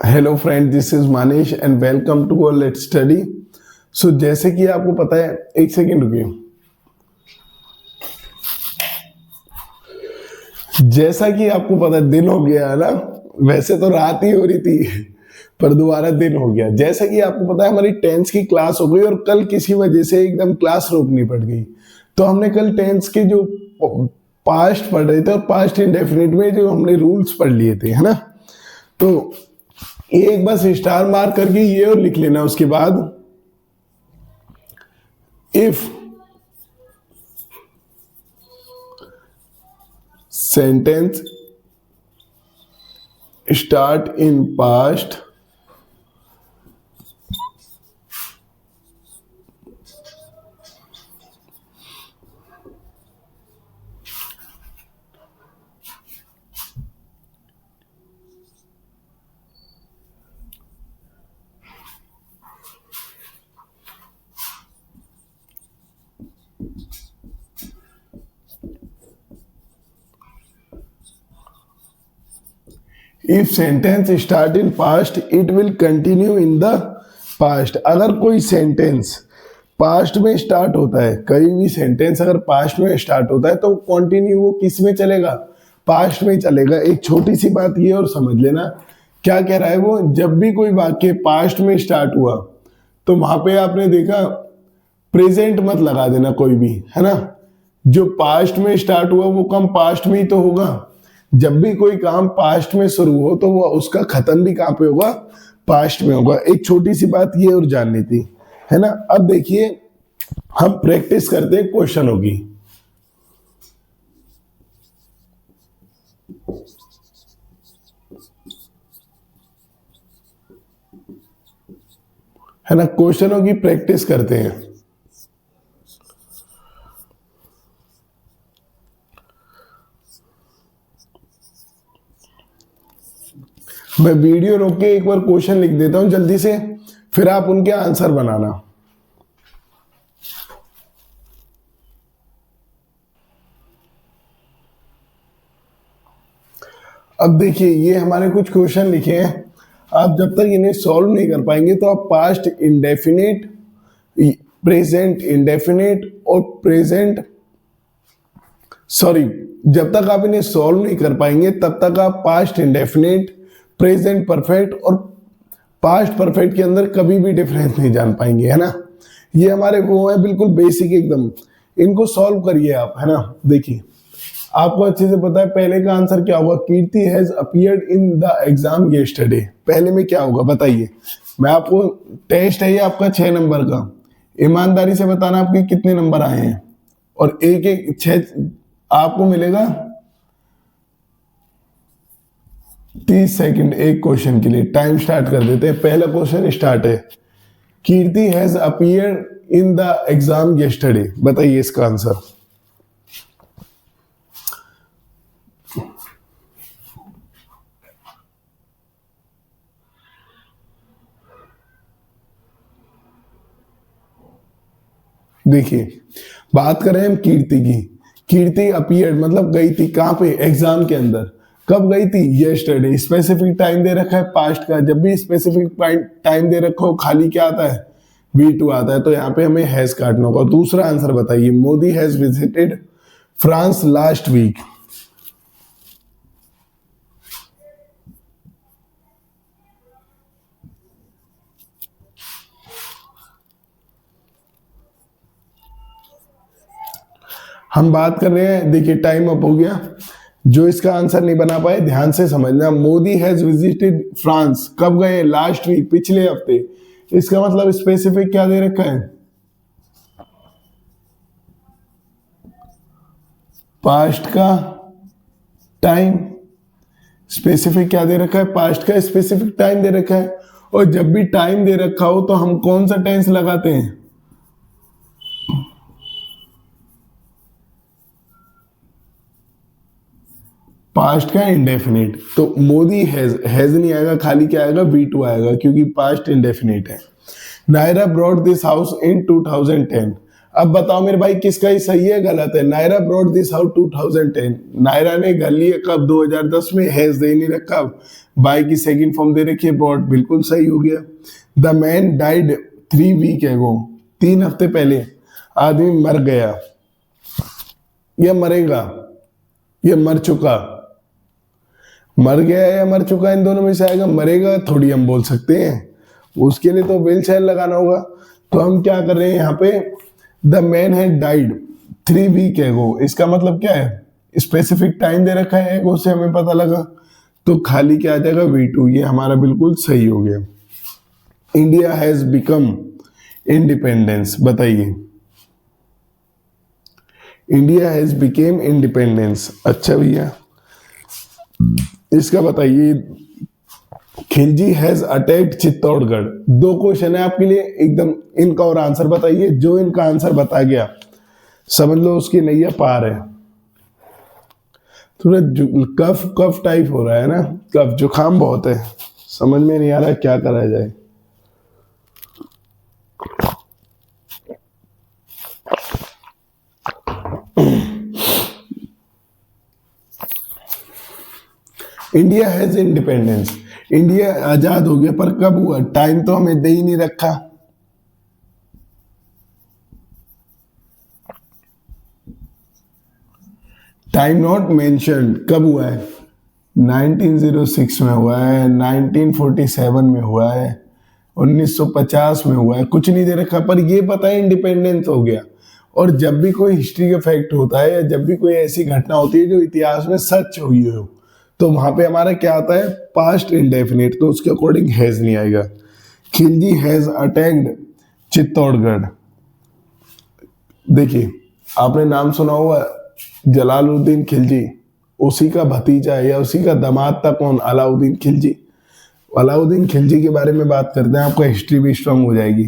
Hello friend, this is Manish and welcome to our let's study. So जैसे कि आपको पता है, एक सेकेंड रुकिए। जैसा कि आपको पता है, दिन हो गया है ना। वैसे तो रात ही हो रही थी पर दोबारा दिन हो गया। जैसा कि आपको पता है, हमारी टेंस की क्लास हो गई और कल किसी वजह से एकदम क्लास रोकनी पड़ गई। तो हमने कल टेंस के जो पास्ट पढ़ रहे थे और पास्ट इंडेफिनिट में जो हमने रूल्स पढ़ लिए थे, है ना। तो एक बस स्टार मार्क करके ये और लिख लेना। उसके बाद if sentence start in past if sentence start in past it will continue in the past. अगर कोई सेंटेंस पास्ट में स्टार्ट होता है, कोई भी सेंटेंस अगर पास्ट में स्टार्ट होता है तो कंटिन्यू वो किस में चलेगा? पास्ट में चलेगा। एक छोटी सी बात ये और समझ लेना, क्या कह रहा है वो, जब भी कोई वाक्य पास्ट में स्टार्ट हुआ तो वहां पे आपने देखा प्रेजेंट मत लगा देना कोई भी, है ना। जो पास्ट में स्टार्ट हुआ वो काम पास्ट में ही तो होगा। जब भी कोई काम पास्ट में शुरू हो तो वो उसका खत्म भी कहां पे होगा? पास्ट में होगा। एक छोटी सी बात ये और जाननी थी, है ना। अब देखिए, हम प्रैक्टिस करते हैं क्वेश्चनों की, है ना। क्वेश्चनों की प्रैक्टिस करते हैं। मैं वीडियो रोक के एक बार क्वेश्चन लिख देता हूं जल्दी से, फिर आप उनके आंसर बनाना। अब देखिए, ये हमारे कुछ क्वेश्चन लिखे हैं। आप जब तक इन्हें सॉल्व नहीं कर पाएंगे तो आप पास्ट इंडेफिनिट, प्रेजेंट इंडेफिनिट और प्रेजेंट जब तक आप इन्हें सॉल्व नहीं कर पाएंगे तब तक आप पास्ट इंडेफिनिट, प्रेजेंट परफेक्ट और पास्ट परफेक्ट के अंदर कभी भी डिफरेंस नहीं जान पाएंगे, है ना। ये हमारे वो है बिल्कुल बेसिक एकदम। इनको सॉल्व करिए आप, है ना। देखिए, आपको अच्छे से पता है पहले का आंसर क्या होगा। Kirti has appeared in the exam yesterday. पहले में क्या होगा बताइए। मैं आपको, टेस्ट है ये आपका 6 नंबर का, ईमानदारी से बताना आपके कितने नंबर आए हैं। और एक एक 6 आपको मिलेगा 30 सेकंड एक क्वेश्चन के लिए। टाइम स्टार्ट कर देते हैं। पहला क्वेश्चन स्टार्ट है, Kirti has appeared in the exam yesterday. बताइए इसका आंसर। देखिए, बात करें हम कीर्ति की। कीर्ति अपीयर्ड मतलब गई थी कहां पे? एग्जाम के अंदर। कब गई थी? यस्टरडे। स्पेसिफिक टाइम दे रखा है पास्ट का। जब भी स्पेसिफिक टाइम दे रखा हो, खाली क्या आता है? V2 आता है। तो यहाँ पे हमें हैज काटना होगा। दूसरा आंसर बताइए, Modi has visited France last week. हम बात कर रहे हैं, देखिए टाइम अप हो गया। जो इसका आंसर नहीं बना पाए ध्यान से समझना। मोदी हैज विजिटेड फ्रांस कब गए? लास्ट वीक, पिछले हफ्ते। इसका मतलब स्पेसिफिक क्या दे रखा है? पास्ट का टाइम। स्पेसिफिक क्या दे रखा है? पास्ट का स्पेसिफिक टाइम दे रखा है। और जब भी टाइम दे रखा हो तो हम कौन सा टेंस लगाते हैं? पास्ट का इंडेफिनिट। तो मोदी हैज नहीं आएगा, खाली क्या आएगा? V2 आएगा, क्योंकि पास्ट इंडेफिनिट है। Naira brought this house in 2010। अब बताओ मेरे भाई किसका ही सही है गलत है। Naira brought this out 2010, Naira ने घर लिया कब, 2010 में, हैज दे नहीं रखा, बाय की सेकंड फॉर्म दे रखी है ब्रॉट, बिल्कुल सही हो गया। द मैन डाइड 3 वीक एगो, 3 हफ्ते पहले आदमी मर गया, या मरेगा, या मर चुका, मर गया या मर चुका, इन दोनों में से आएगा। मरेगा थोड़ी हम बोल सकते हैं, उसके लिए तो विल शैल लगाना होगा। तो हम क्या कर रहे हैं यहाँ पे, the man had died 3 week ago, इसका मतलब क्या है, स्पेसिफिक टाइम दे रखा है एगो से हमें पता लगा, तो खाली क्या आ जाएगा, V2, ये हमारा बिल्कुल सही हो गया। इंडिया हैज बिकम इंडिपेंडेंस, बताइए, इंडिया हैज बिकेम इंडिपेंडेंस। अच्छा भैया इसका बताइए, Khilji has attacked Chittorgarh. 2 question है आपके लिए, एकदम इनका और आंसर बताइए। जो इनका आंसर बता गया समझ लो उसकी नैया पार है। थोड़ा कफ कफ टाइप हो रहा है ना, कफ जुकाम बहुत है, समझ में नहीं आ रहा क्या करा जाए। इंडिया हैज इंडिपेंडेंस, इंडिया आजाद हो गया, पर कब हुआ, टाइम तो हमें दे ही नहीं रखा। टाइम नॉट मेंशन्ड, कब हुआ है, 1906 में हुआ है, 1947 में हुआ है, 1950 में हुआ है, कुछ नहीं दे रखा, पर ये पता है इंडिपेंडेंस हो गया। और जब भी कोई हिस्ट्री का फैक्ट होता है या जब भी कोई ऐसी घटना होती है जो इतिहास में सच हुई हो, तो वहां पे हमारा क्या आता है, पास्ट इंडेफिनिट, तो उसके अकॉर्डिंग हैज नहीं आएगा। खिलजी हैज अटैक्ड चित्तौड़गढ़, देखिए आपने नाम सुना हुआ जलालुद्दीन खिलजी, उसी का भतीजा या उसी का दामाद था कौन, अलाउद्दीन खिलजी। अलाउद्दीन खिलजी के बारे में बात करते हैं, आपका हिस्ट्री भी स्ट्रांग हो जाएगी।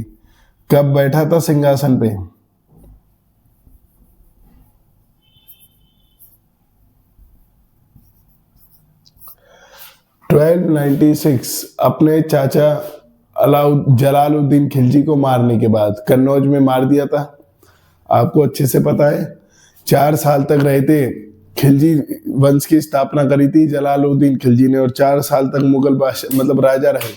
कब बैठा था सिंहासन पे, अपने चाचा जलालुद्दीन खिलजी को मारने के बाद कन्नौज में मार दिया था, आपको अच्छे से पता है। 4 साल तक रहे थे, खिलजी वंश की स्थापना करी थी जलालुद्दीन खिलजी ने, और 4 साल तक मुगल बादशाह मतलब राजा रहे,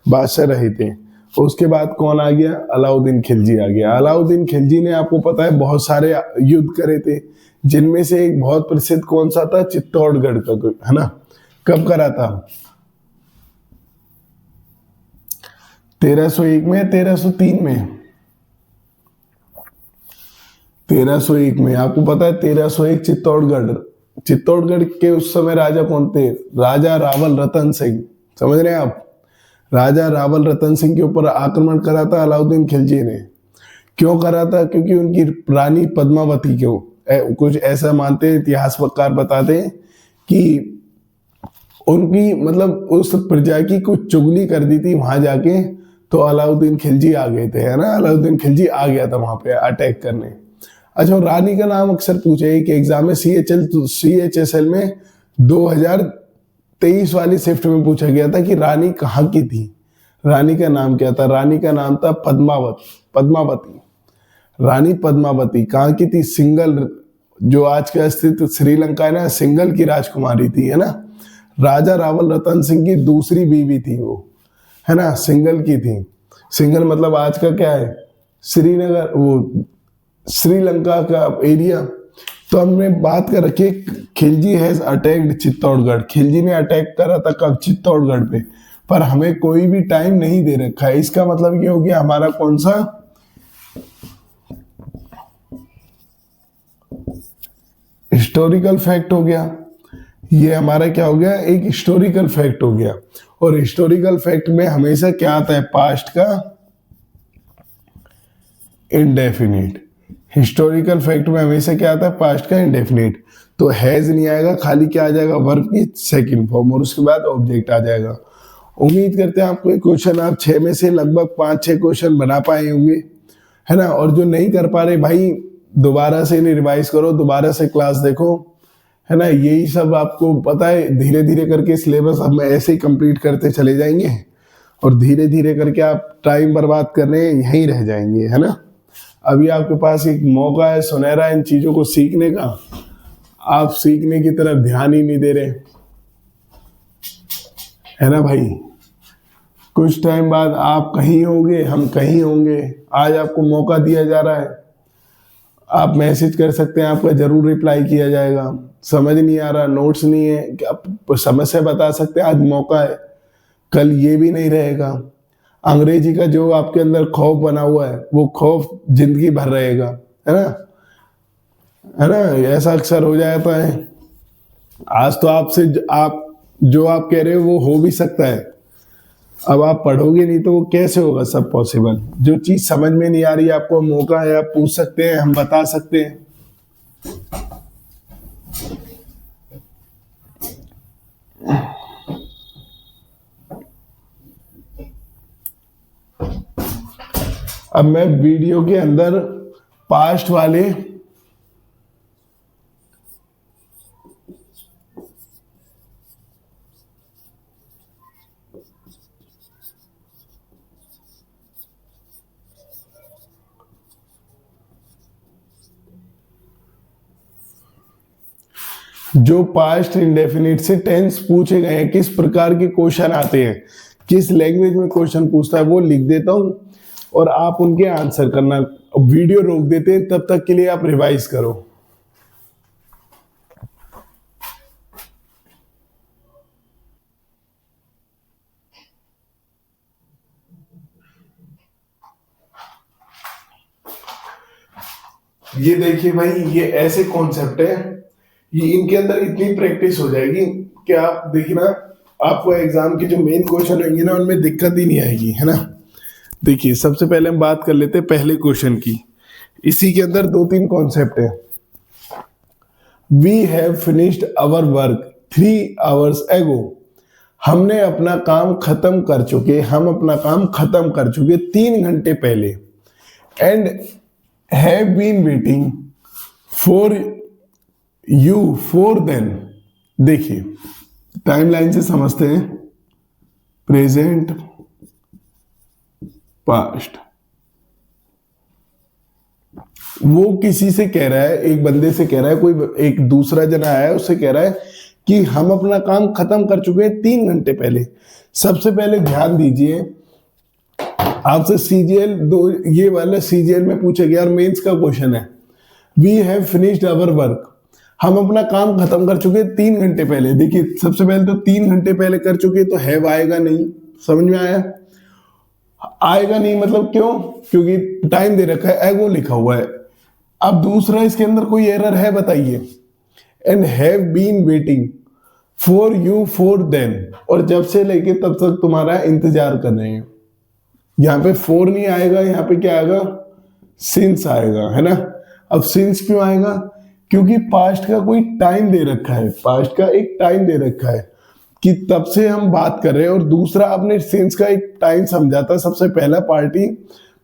बादशाह रहे थे। उसके बाद कौन आ गया, अलाउद्दीन खिलजी आ गया। अलाउद्दीन खिलजी ने आपको पता है बहुत सारे युद्ध करे थे, जिनमें से एक बहुत प्रसिद्ध कौन सा था, चित्तौड़गढ़ का, है ना। कब करा था, 1301 में, 1303 में, 1301 में। आपको पता है 1301 चित्तौड़गढ़ के उस समय राजा कौन थे, राजा रावल रतन सिंह, समझ रहे हैं आप। राजा रावल रतन सिंह के ऊपर आक्रमण करा था अलाउद्दीन खिलजी ने। क्यों करा था, क्योंकि उनकी रानी पद्मावती को कुछ ऐसा मानते हैं इतिहासकार बताते हैं कि उनकी मतलब उस प्रजा की कुछ चुगली कर दी थी वहां जाके, तो अलाउद्दीन खिलजी आ गए थे, है ना। अलाउद्दीन खिलजी आ गया था वहां पे अटैक करने। अच्छा, रानी का नाम अक्सर पूछे एक एग्जाम में, CHSL में 2023 वाली शिफ्ट में पूछा गया था कि रानी कहाँ की थी, रानी का नाम क्या था। रानी का नाम था पद्मावती। रानी पद्मावती कहाँ की थी, सिंगल, जो आज का स्थित श्रीलंका है ना, सिंगल की राजकुमारी थी, है ना। राजा रावल रतन सिंह की दूसरी बीवी थी वो, है ना, सिंगल की थी। सिंगल मतलब आज का क्या है, श्रीनगर, वो श्रीलंका का एरिया। तो हमने बात कर रखी, खिलजी हैज अटैक्ड चित्तौड़गढ़, खिलजी ने अटैक करा था कब, चित्तौड़गढ़ पे, पर हमें कोई भी टाइम नहीं दे रखा है। इसका मतलब ये हो गया हमारा कौन सा, हिस्टोरिकल फैक्ट हो गया। ये हमारा क्या हो गया, एक हिस्टोरिकल फैक्ट हो गया। और हिस्टोरिकल फैक्ट में हमेशा क्या आता है, पास्ट का इंडेफिनिट। हिस्टोरिकल फैक्ट में हमेशा क्या आता है, पास्ट का इंडेफिनिट। तो हैज नहीं आएगा, खाली क्या आ जाएगा, वर्ब की सेकंड फॉर्म, और उसके बाद ऑब्जेक्ट आ जाएगा। उम्मीद करते हैं आपको क्वेश्चन, आप 6 में से लगभग 5-6 क्वेश्चन बना पाए होंगे, है ना। और जो नहीं कर पा रहे भाई, दोबारा से इन्हें रिवाइज करो, दोबारा से क्लास देखो, है ना। यही सब आपको पता है, धीरे धीरे करके सिलेबस हम ऐसे ही कंप्लीट करते चले जाएंगे, और धीरे धीरे करके आप टाइम बर्बाद करने यहीं रह जाएंगे, है ना। अभी आपके पास एक मौका है सुनहरा इन चीजों को सीखने का, आप सीखने की तरफ ध्यान ही नहीं दे रहे, है ना भाई। कुछ टाइम बाद आप कहीं होंगे, हम कहीं होंगे। आज आपको मौका दिया जा रहा है, आप मैसेज कर सकते हैं, आपका जरूर रिप्लाई किया जाएगा। समझ नहीं आ रहा, नोट्स नहीं है, आप समस्या बता सकते हैं, आज मौका है, कल ये भी नहीं रहेगा। अंग्रेजी का जो आपके अंदर खौफ बना हुआ है वो खौफ जिंदगी भर रहेगा, है ना, है ना। ऐसा अक्सर हो जाता है। आज तो आपसे आप जो आप कह रहे हो वो हो भी सकता है, अब आप पढ़ोगे नहीं तो वो कैसे होगा सब पॉसिबल। जो चीज समझ में नहीं आ रही आपको मौका है, आप पूछ सकते हैं, हम बता सकते हैं। अब मैं वीडियो के अंदर पास्ट वाले जो पास्ट इंडेफिनिट से टेंस पूछे गए हैं, किस प्रकार के क्वेश्चन आते हैं, किस लैंग्वेज में क्वेश्चन पूछता है, वो लिख देता हूं और आप उनके आंसर करना। वीडियो रोक देते हैं, तब तक के लिए आप रिवाइज करो। ये देखिए भाई, ये ऐसे कॉन्सेप्ट है, ये इनके अंदर इतनी प्रैक्टिस हो जाएगी कि आप देखिए ना, आपको एग्जाम के जो मेन क्वेश्चन होंगे ना उनमें दिक्कत ही नहीं आएगी, है ना। देखिए सबसे पहले हम बात कर लेते हैं पहले क्वेश्चन की। इसी के अंदर 2-3 कॉन्सेप्ट है। We have finished our work 3 hours ago। हमने अपना काम खत्म कर चुके, हम अपना काम खत्म कर चुके 3 घंटे पहले। And have been waiting for you for then. देखिए टाइमलाइन से समझते हैं, प्रेजेंट पास्ट। वो किसी से कह रहा है, एक बंदे से कह रहा है, कोई एक दूसरा जना आया है, उससे कह रहा है कि हम अपना काम खत्म कर चुके हैं 3 घंटे पहले। सबसे पहले ध्यान दीजिए, आपसे सीजीएल ये वाला सीजीएल में पूछा गया और मेंस का क्वेश्चन है। We have finished our work, हम अपना काम खत्म कर चुके 3 घंटे पहले। देखिए सबसे पहले तो 3 घंटे पहले कर चुके, तो हैव आएगा नहीं। समझ में आया? आएगा नहीं मतलब क्यों? क्योंकि टाइम दे रखा है, एगो लिखा हुआ है। अब दूसरा, इसके अंदर कोई एरर है बताइए। And have been waiting for you for then, और जब से लेके तब तक तुम्हारा इंतजार कर रहे हैं। यहां पे फॉर नहीं आएगा, यहां पे क्या आएगा? सिंस आएगा, है ना। अब सिंस क्यों आएगा? क्योंकि पास्ट का कोई टाइम दे रखा है, पास्ट का एक टाइम दे रखा है कि तब से हम बात कर रहे हैं। और दूसरा, आपने सिंस का एक टाइम समझा था सबसे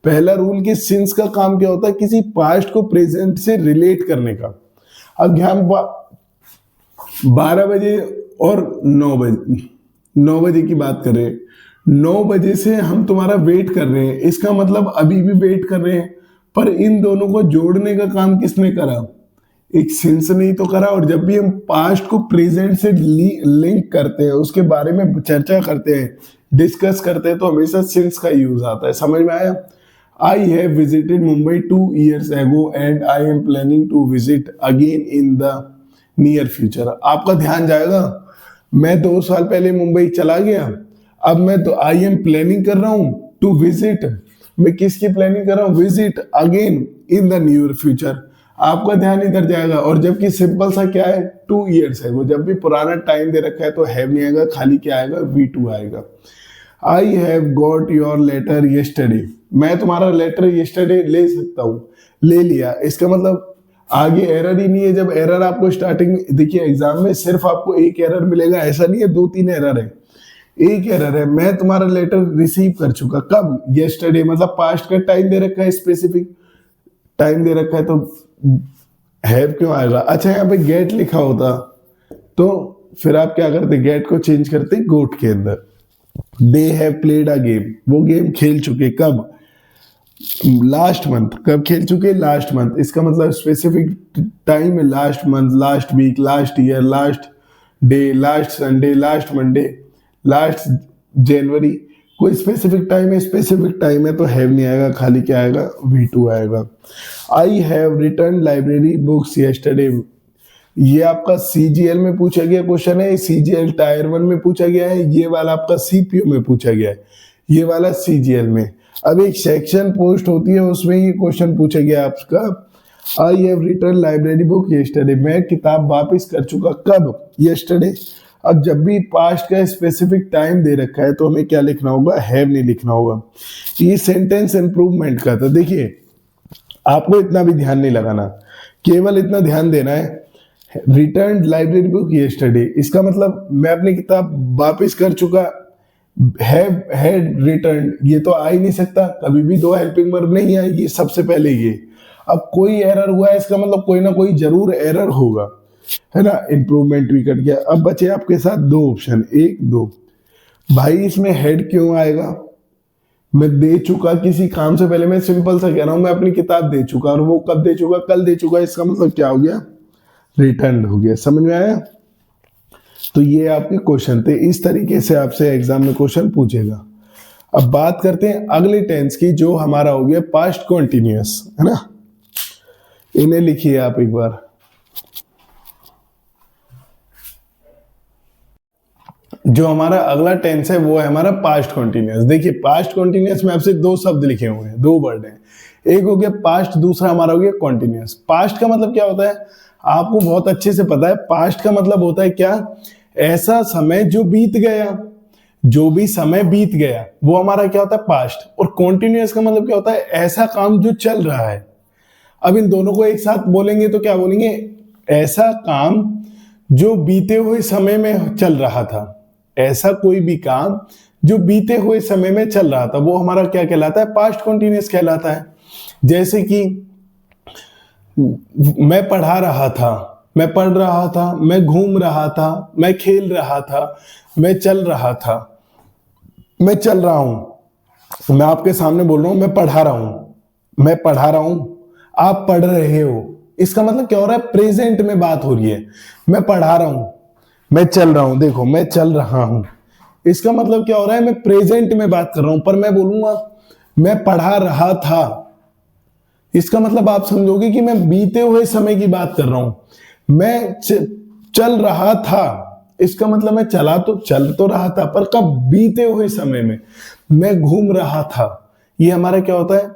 पहला रूल कि सिंस का काम क्या होता है? किसी पास्ट को प्रेजेंट से रिलेट करने का। अब ध्यान 12 बजे और 9 बजे की बात करें, 9 बजे से हम तुम्हारा वेट कर रहे हैं, इसका मतलब अभी भी वेट कर रहे हैं। पर इन दोनों को जोड़ने का काम किसने करा? एक सिंस नहीं तो करा। और जब भी हम पास्ट को प्रेजेंट से लिंक करते हैं, उसके बारे में चर्चा करते हैं, डिस्कस करते हैं, तो हमेशा सिंस का यूज आता है। समझ में आया? I have visited Mumbai 2 years ago and I am planning to visit again in the near future। आपका ध्यान जाएगा, मैं 2 साल पहले मुंबई चला गया, अब मैं तो आई एम प्लानिंग कर रहा हूं टू विजिट। मैं किसकी प्लानिंग कर रहा हूं? Visit again in the near future. आपका ध्यान इधर जाएगा। और जबकि सिंपल सा क्या है? 2 years है वो। जब भी पुराना टाइम दे रखा है तो हैव नहीं आएगा, खाली क्या आएगा? V2 आएगा। I have got your letter yesterday. मैं तुम्हारा लेटर येस्टरडे ले सकता हूँ, ले लिया। इसका मतलब आगे एरर ही नहीं है। जब एरर आपको स्टार्टिंग में, देखिए एग्जाम में सिर्फ आपको एक एरर मिलेगा, ऐसा नहीं है 2-3 एरर है। एक एरर है, मैं तुम्हारा लेटर रिसीव कर चुका। कब? येस्टरडे। मतलब पास्ट का टाइम दे रखा है, स्पेसिफिक टाइम दे रखा है, तो हैव क्यों आएगा? अच्छा यहाँ पे गेट लिखा होता तो फिर आप क्या करते? गेट को चेंज करते गोट के अंदर। They have played a game, वो गेम खेल चुके। कब? लास्ट मंथ, कब खेल चुके, लास्ट मंथ, इसका मतलब स्पेसिफिक टाइम है, last month, last week, last year, last day, last Sunday, last Monday, last January, कोई स्पेसिफिक टाइम है, स्पेसिफिक टाइम है तो हैव नहीं आएगा, खाली क्या आएगा, V2 आएगा। I have return library books yesterday, ये आपका CGL में पूछा गया क्वेश्चन है, CGL टायर 1 में पूछा गया है, ये वाला आपका CPO में पूछा गया है, ये वाला CGL में। अब एक सेक्शन पोस्ट होती है उसमें ये क्वेश्चन पूछा गया आपका, I have return library book yesterday, मैं किताब वापस कर चुका, कब, यस्टरडे। अब जब भी पास्ट का स्पेसिफिक टाइम दे रखा है तो हमें क्या लिखना होगा, हैव नहीं लिखना होगा। ये सेंटेंस इंप्रूवमेंट का था। देखिए आपको इतना भी ध्यान नहीं लगाना, केवल इतना ध्यान देना है, रिटर्न लाइब्रेरी बुक यस्टरडे, इसका मतलब मैं अपनी किताब वापस कर चुका, हैव हैड रिटर्न, ये तो आ ही नहीं सकता, कभी भी दो हेल्पिंग वर्ब नहीं आएगी, सबसे पहले ये। अब कोई एरर हुआ है, इसका मतलब कोई ना कोई जरूर एरर होगा, है ना, इंप्रूवमेंट भी कट गया। अब बचे आपके साथ दो ऑप्शन, 1 2। भाई इसमें हेड क्यों आएगा, मैं दे चुका किसी काम से पहले, मैं सिंपल सा कह रहा हूं, मैं अपनी किताब दे चुका, और वो कब दे चुका, कल दे चुका, इसका मतलब क्या हो गया, रिटर्न हो गया। समझ में आया? तो ये आपके क्वेश्चन थे, इस तरीके से आपसे एग्जाम में क्वेश्चन पूछेगा। अब बात करते हैं अगले टेंस की, जो हमारा हो गया पास्ट कॉन्टिन्यूअस, है ना। इन्हें लिखिए आप एक बार। जो हमारा अगला टेंस है वो है हमारा पास्ट कॉन्टिन्यूअस। देखिए पास्ट कॉन्टिन्यूअस में आपसे दो शब्द लिखे हुए हैं, दो वर्ड हैं, एक हो गया पास्ट, दूसरा हमारा हो गया कॉन्टिन्यूअस। पास्ट का मतलब क्या होता है, आपको बहुत अच्छे से पता है, पास्ट का मतलब होता है क्या, ऐसा समय जो बीत गया, जो भी समय बीत गया वो हमारा क्या होता है, पास्ट। और कॉन्टिन्यूअस का मतलब क्या होता है, ऐसा काम जो चल रहा है। अब इन दोनों को एक साथ बोलेंगे तो क्या बोलेंगे, ऐसा काम जो बीते हुए समय में चल रहा था, ऐसा कोई भी काम जो बीते हुए समय में चल रहा था, वो हमारा क्या कहलाता है, पास्ट कॉन्टिन्यूअस कहलाता है। जैसे कि मैं पढ़ा रहा था, मैं पढ़ रहा था, मैं घूम रहा था, मैं खेल रहा था, मैं चल रहा था, मैं चल रहा हूं। मैं आपके सामने बोल रहा हूं, मैं पढ़ा रहा हूं, मैं पढ़ा रहा हूं, आप पढ़ रहे हो, इसका मतलब क्या हो रहा है, प्रेजेंट में बात हो रही है। मैं पढ़ा रहा हूं, मैं चल रहा हूं, देखो मैं चल रहा हूं, इसका मतलब क्या हो रहा है, मैं प्रेजेंट में बात कर रहा हूं। पर मैं बोलूंगा मैं पढ़ा रहा था, इसका मतलब आप समझोगे कि मैं बीते हुए समय की बात कर रहा हूं। मैं चल रहा था, इसका मतलब मैं चल तो रहा था, पर कब, बीते हुए समय में। मैं घूम रहा था, ये हमारा क्या होता है,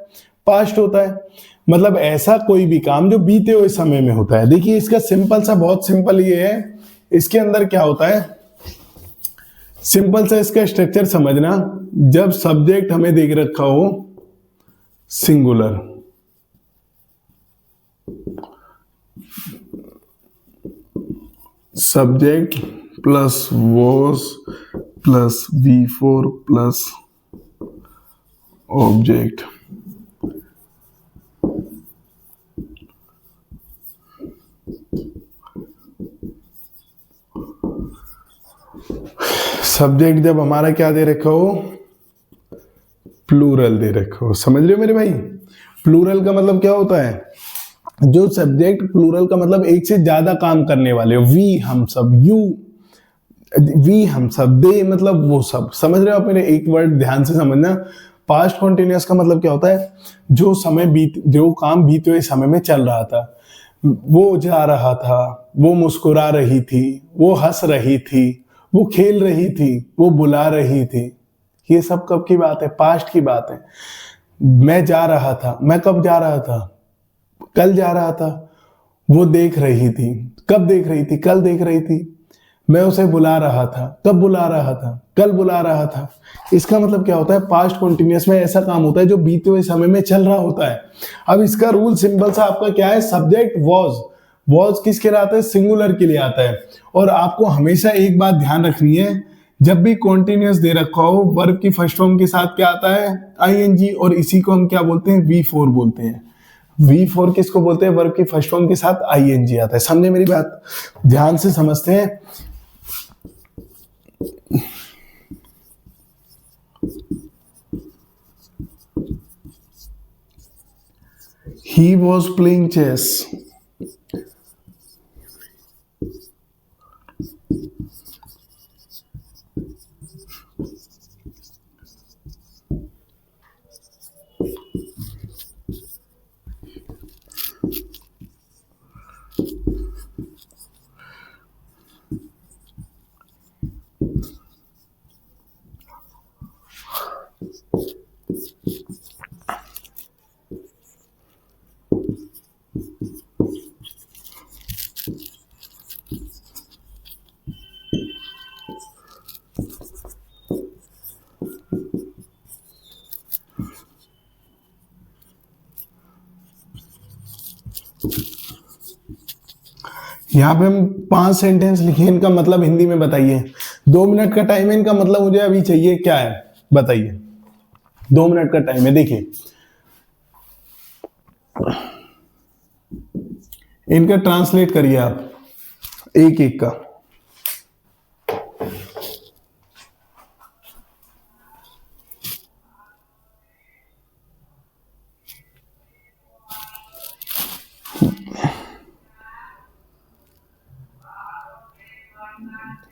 पास्ट होता है। मतलब ऐसा कोई भी काम जो बीते हुए समय में होता है। देखिए इसका सिंपल सा, बहुत सिंपल ये है, इसके अंदर क्या होता है, सिंपल सा इसका स्ट्रक्चर समझना। जब सब्जेक्ट हमें देख रखा हो singular, subject plus was plus V4 plus object, subject जब हमारा क्या दे रखा हो, प्लूरल दे रखा हो। समझ लो मेरे भाई, प्लूरल का मतलब क्या होता है, जो सब्जेक्ट, प्लूरल का मतलब एक से ज्यादा काम करने वाले हो, वी हम सब, यू वी हम सब, दे मतलब वो सब। समझ रहे हो आप मेरे, एक वर्ड ध्यान से समझना। पास्ट कॉन्टिन्यूअस का मतलब क्या होता है, जो काम बीते हुए समय में चल रहा था, वो जा रहा था, वो मुस्कुरा रही थी, वो हंस रही थी, वो खेल रही थी, वो बुला रही थी। ये सब कब की बात है, पास्ट की बात है। मैं जा रहा था, मैं कब जा रहा था, कल जा रहा था। वो देख रही थी, कब देख रही थी, कल देख रही थी। मैं उसे बुला रहा था, कब बुला रहा था, कल बुला रहा था। इसका मतलब क्या होता है, पास्ट कॉन्टिन्यूअस में ऐसा काम होता है जो बीते हुए समय में चल रहा होता है। अब इसका रूल सिंपल सा आपका क्या है, सब्जेक्ट वॉज किसके लिए आता है, सिंगुलर के लिए आता है। और आपको हमेशा एक बात ध्यान रखनी है, जब भी कॉन्टिन्यूअस दे रखा हो, वर्ब की फर्स्ट फॉर्म के साथ क्या आता है, ING, और इसी को हम क्या बोलते हैं, V4 बोलते हैं। V4 किसको बोलते हैं, वर्ब की फर्स्ट फॉर्म के साथ ING आता है। समझे मेरी बात, ध्यान से समझते हैं। He was playing chess. यहाँ पे हम 5 सेंटेंस लिखे, इनका मतलब हिंदी में बताइए। 2 मिनट का टाइम है, इनका मतलब मुझे अभी चाहिए क्या है बताइए। 2 मिनट का टाइम है, देखिए इनका ट्रांसलेट करिए आप एक एक का।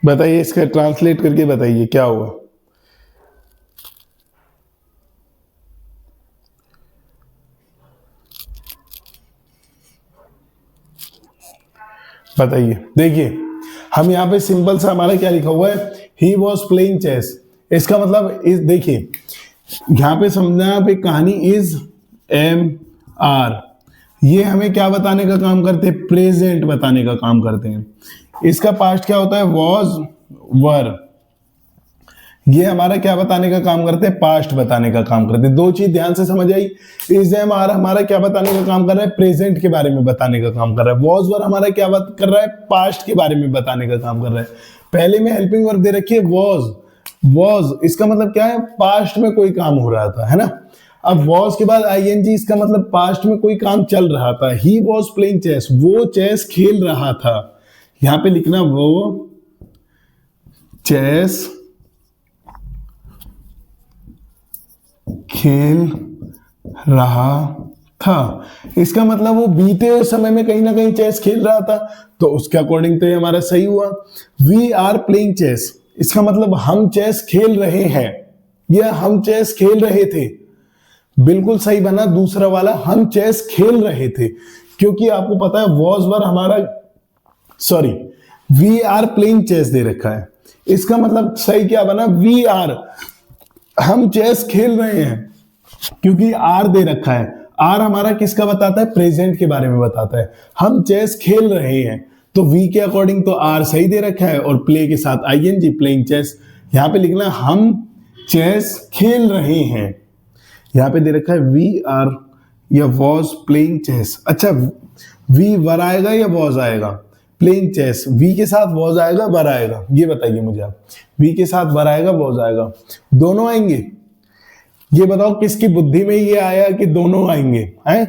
बताइए, इसका ट्रांसलेट करके बताइए क्या हुआ। बताइए, देखिए हम यहाँ पे सिंपल सा हमारा क्या लिखा हुआ है, ही वॉज प्लेइंग चेस। इसका मतलब इस, देखिए यहाँ पे समझना आप, एक कहानी इज एम आर, ये हमें क्या बताने का काम करते हैं, प्रेजेंट बताने का काम करते हैं। इसका पास्ट क्या होता है, वॉज वर, ये हमारा क्या बताने का काम करते हैं, पास्ट बताने का काम करते हैं। 2 चीज ध्यान से समझ आई। इज एम आर हमारा क्या बताने का काम कर रहा है, प्रेजेंट के बारे में बताने का काम कर रहा है। वॉज वर हमारा क्या बात कर रहा है, पास्ट के बारे में बताने का काम कर रहा है। पहले में हेल्पिंग वर्ब दे रखी है वॉज, वॉज इसका मतलब क्या है, पास्ट में कोई काम हो रहा था, है ना। अब वॉज के बाद आईएनजी, इसका मतलब पास्ट में कोई काम चल रहा था। ही वॉज प्लेइंग चेस, वो चेस खेल रहा था। यहां पे लिखना वो चेस खेल रहा था। इसका मतलब वो बीते हुए समय में कहीं ना कहीं चेस खेल रहा था, तो उसके अकॉर्डिंग तो ये हमारा सही हुआ। वी आर प्लेइंग चेस, इसका मतलब हम चेस खेल रहे हैं, या हम चेस खेल रहे थे। बिल्कुल सही बना दूसरा वाला, हम चेस खेल रहे थे, क्योंकि आपको पता है वॉज वर हमारा, sorry we are playing chess दे रखा है। इसका मतलब सही क्या बना, वी आर, हम चेस खेल रहे हैं, क्योंकि आर दे रखा है। आर हमारा किसका बताता है, प्रेजेंट के बारे में बताता है। हम चेस खेल रहे हैं, तो वी के अकॉर्डिंग तो आर सही दे रखा है, और प्ले के साथ आईएनजी, प्लेइंग चेस। यहां पे लिखना हम चेस खेल रहे हैं, यहां पे दे रखा है वी आर या वॉज प्लेइंग चेस। अच्छा, वी वर आएगा या वॉज आएगा, प्लेइंग चेस वी के साथ वॉज आएगा वर आएगा, ये बताइए मुझे आप। वी के साथ वर आएगा वॉज आएगा, दोनों आएंगे? ये बताओ किसकी बुद्धि में ये आया कि दोनों आएंगे, हैं?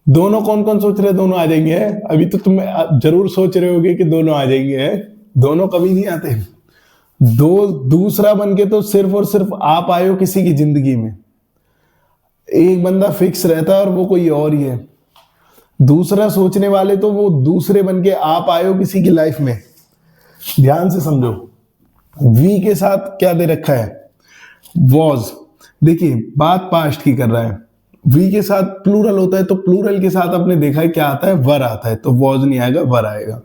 दोनों कौन कौन सोच रहे दोनों आ जाएंगे, है? अभी तो तुम जरूर सोच रहे होगे कि दोनों आ जाएंगे, है? दोनों कभी नहीं आते। दूसरा बन के तो सिर्फ और सिर्फ आप आए हो किसी की जिंदगी में। एक बंदा फिक्स रहता है और वो कोई और ही है। दूसरा सोचने वाले तो वो दूसरे बन के आप आए हो किसी की लाइफ में। ध्यान से समझो, वी के साथ क्या दे रखा है, वॉज। देखिए बात पास्ट की कर रहा है, वी के साथ प्लूरल होता है, तो प्लूरल के साथ आपने देखा है क्या आता है, वर आता है, तो वॉज नहीं आएगा वर आएगा।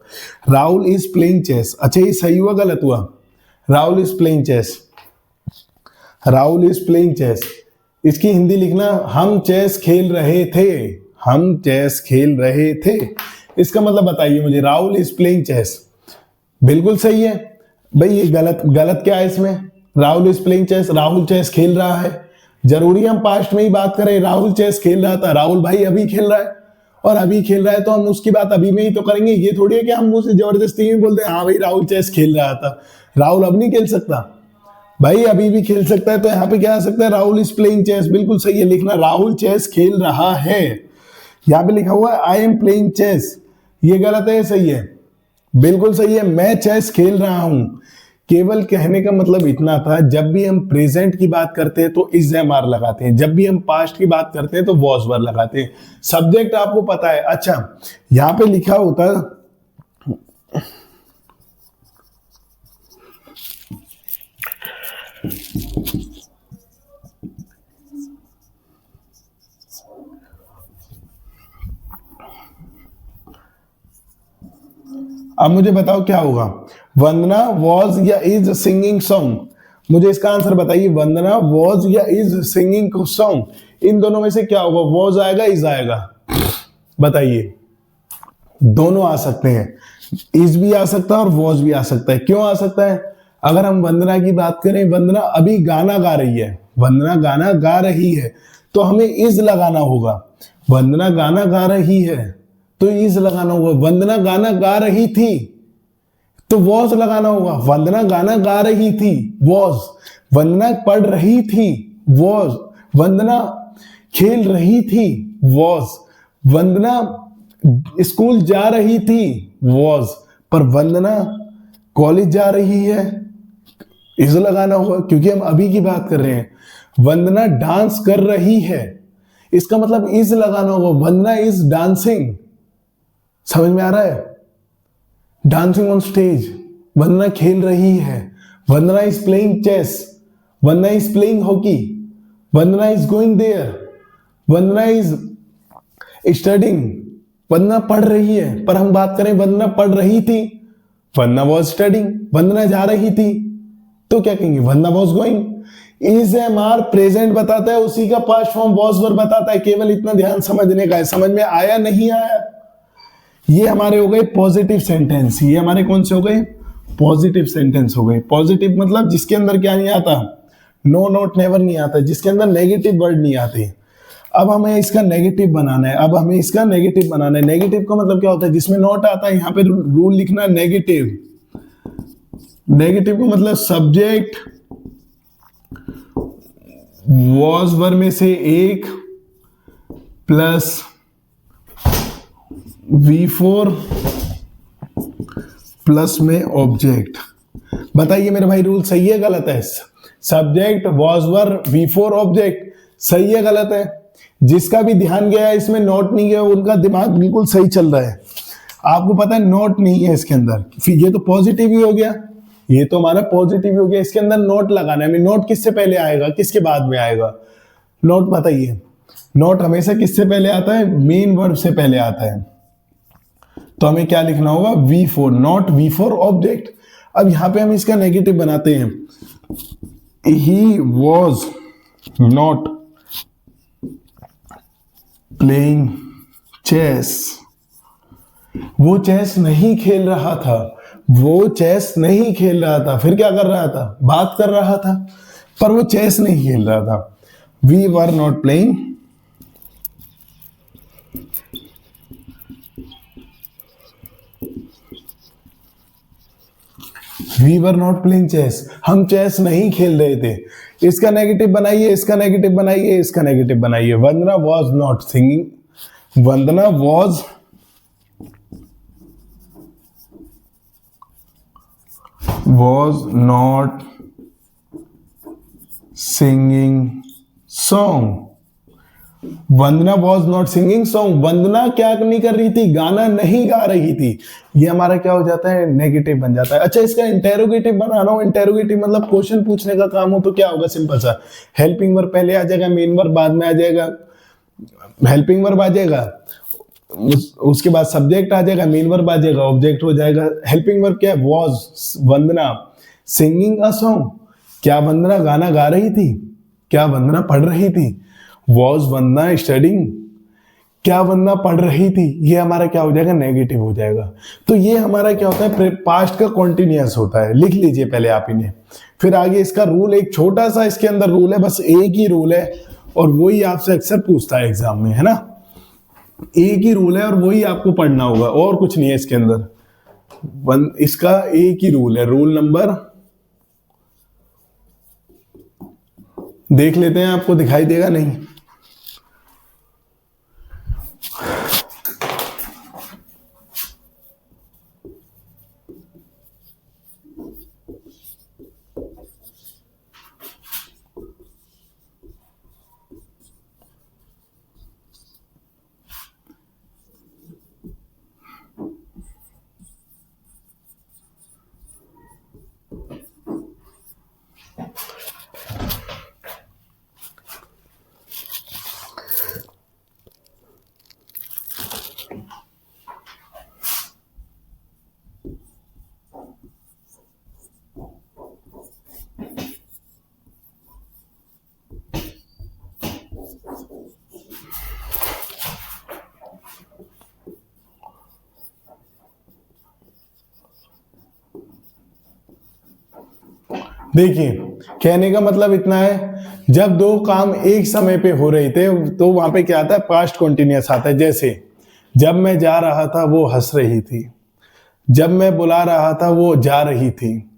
राहुल इज प्लेइंग चेस, अच्छा ये सही हुआ गलत हुआ? Rahul is playing chess, Rahul is playing chess, इसकी हिंदी लिखना हम चेस खेल रहे थे, हम चेस खेल रहे थे। इसका मतलब बताइए मुझे, राहुल इज प्लेइंग चेस बिल्कुल सही है भाई। ये गलत, गलत क्या है इसमें? Rahul is playing chess, Rahul chess खेल रहा है। जरूरी हम पास्ट में ही बात करें, राहुल चेस खेल रहा था, राहुल भाई अभी खेल रहा है, और अभी खेल रहा है तो हम उसकी बात अभी में ही तो करेंगे। ये थोड़ी है कि हम उसे जबरदस्ती में बोलते हैं हाँ भाई राहुल चेस खेल रहा था। राहुल अब नहीं खेल सकता भाई, अभी भी खेल सकता है। तो यहाँ पे क्या आ सकता है, राहुल इज प्लेइंग चेस, बिल्कुल सही है लिखना, राहुल चेस खेल रहा है। यहाँ पे लिखा हुआ है आई एम प्लेइंग चेस, ये गलत है, सही है? बिल्कुल सही है, मैं चेस खेल रहा हूं। केवल कहने का मतलब इतना था, जब भी हम प्रेजेंट की बात करते हैं तो इज एम आर लगाते हैं, जब भी हम पास्ट की बात करते हैं तो वॉज वर लगाते हैं। सब्जेक्ट आपको पता है। अच्छा, यहां पे लिखा होता है अब मुझे बताओ क्या होगा, वंदना वॉज या इज सिंगिंग सॉन्ग। मुझे इसका आंसर बताइए, वंदना वॉज या इज सिंगिंग सॉन्ग, इन दोनों में से क्या होगा, वॉज आएगा इज आएगा, बताइए। दोनों आ सकते हैं, इज भी आ सकता है और वॉज भी आ सकता है। क्यों आ सकता है? अगर हम वंदना की बात करें, वंदना अभी गाना गा रही है, वंदना गाना गा रही है, तो हमें इज लगाना होगा। वंदना गाना गा रही है तो इज लगाना होगा। वंदना गाना गा रही थी तो वॉज लगाना होगा। वंदना गाना गा रही थी, वॉज। वंदना पढ़ रही थी, वॉज। वंदना खेल रही थी, वॉज। वंदना स्कूल जा रही थी, वॉज। पर वंदना कॉलेज जा रही है, इज लगाना होगा क्योंकि हम अभी की बात कर रहे हैं। वंदना डांस कर रही है, इसका मतलब इज लगाना होगा। वंदना इज डांसिंग, समझ में आ रहा है? Dancing on stage. वंदना खेल रही है, Vandana is playing chess, Vandana is playing hockey, Vandana is going there, Vandana is studying. Vandana पढ़ रही है, पर हम बात करें वंदना पढ़ रही थी, वंदना वॉज स्टडिंग। वंदना जा रही थी तो क्या कहेंगे, Vandana was going. Is am are present बताता है, उसी का पास्ट फॉर्म वॉज वर बताता है। केवल इतना ध्यान समझने का है। समझ में आया नहीं आया? ये हमारे हो गए पॉजिटिव सेंटेंस। ये हमारे कौन से हो गए? पॉजिटिव सेंटेंस हो गए। पॉजिटिव मतलब जिसके अंदर क्या नहीं आता, नो नॉट नेवर नहीं आता, जिसके अंदर नेगेटिव वर्ड नहीं आते। अब हमें इसका नेगेटिव बनाना है। अब हमें इसका नेगेटिव बनाना है। नेगेटिव का मतलब क्या होता है? जिसमें नॉट आता है, यहां पे रूल लिखना नेगेटिव। नेगेटिव का मतलब सब्जेक्ट वॉज वर में से एक प्लस V4 प्लस में ऑब्जेक्ट। बताइए मेरे भाई, रूल सही है गलत है? Subject was were V4 object, सही है गलत है? जिसका भी ध्यान गया है इसमें नोट नहीं गया, उनका दिमाग बिल्कुल सही चल रहा है। आपको पता है नोट नहीं है इसके अंदर, फिर ये तो पॉजिटिव ही हो गया। ये तो हमारा पॉजिटिव हो गया। इसके अंदर नोट लगाना है। नोट किससे पहले आएगा, किसके बाद में आएगा? नोट बताइए। नोट हमेशा किससे पहले आता है? मेन वर्ब से पहले आता है। तो हमें क्या लिखना होगा? V4, not V4 object. अब यहां पे हम इसका नेगेटिव बनाते हैं। He was not playing chess, वो चेस नहीं खेल रहा था। वो चेस नहीं खेल रहा था, फिर क्या कर रहा था? बात कर रहा था, पर वो चेस नहीं खेल रहा था। We were not playing we were not playing chess, हम चेस नहीं खेल रहे थे। इसका नेगेटिव बनाइए, इसका नेगेटिव बनाइए, इसका नेगेटिव बनाइए। Vandana was not singing, Vandana was not singing song. Vandana was not singing song, Vandana क्या नहीं कर रही थी? गाना नहीं गा रही थी। ये हमारा क्या हो जाता है? नेगेटिव बन जाता है। अच्छा, इसका इंटेरोगेटिव बनाना हो, इंटेरोगेटिव मतलब क्वेश्चन पूछने का काम हो, तो क्या होगा? सिंपल सा, हेल्पिंग वर्ब पहले आ जाएगा, मेन वर्ब बाद में आ जाएगा। हेल्पिंग वर्ब आ जाएगा, उसके बाद सब्जेक्ट आ जाएगा, मेन वर्ब आ जाएगा, ऑब्जेक्ट हो जाएगा। हेल्पिंग वर्ब क्या है? Was Vandana singing a song, क्या वंदना गाना गा रही थी? क्या वंदना पढ़ रही थी? वॉज वंदना स्टडिंग, क्या वंदना पढ़ रही थी? ये हमारा क्या हो जाएगा? नेगेटिव हो जाएगा। तो ये हमारा क्या होता है? पास्ट का कॉन्टिन्यूअस होता है। लिख लीजिए पहले आप इन्हें, फिर आगे इसका रूल, एक छोटा सा इसके अंदर रूल है, बस एक ही रूल है, और वही आपसे अक्सर पूछता है एग्जाम में, है ना? एक ही रूल है और वही आपको पढ़ना होगा, और कुछ नहीं है इसके अंदर। इसका एक ही रूल है, रूल नंबर, देख लेते हैं, आपको दिखाई देगा नहीं? देखिए, कहने का मतलब इतना है, जब दो काम एक समय पे हो रहे थे तो वहां पे क्या आता है, पास्ट कॉन्टिन्यूअस आता है। जैसे जब मैं जा रहा था वो हंस रही थी, जब मैं बुला रहा था वो जा रही थी,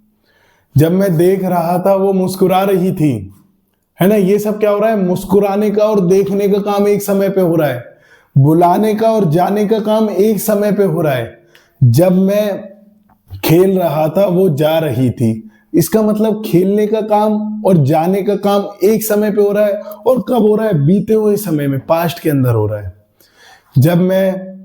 जब मैं देख रहा था वो मुस्कुरा रही थी, है ना। ये सब क्या हो रहा है, मुस्कुराने का और देखने का काम एक समय पे हो रहा है, बुलाने का और जाने का काम एक समय पे हो रहा है। जब मैं खेल रहा था वो जा रही थी, इसका मतलब खेलने का काम और जाने का काम एक समय पे हो रहा है। और कब हो रहा है, बीते हुए समय में, पास्ट के अंदर हो रहा है। जब मैं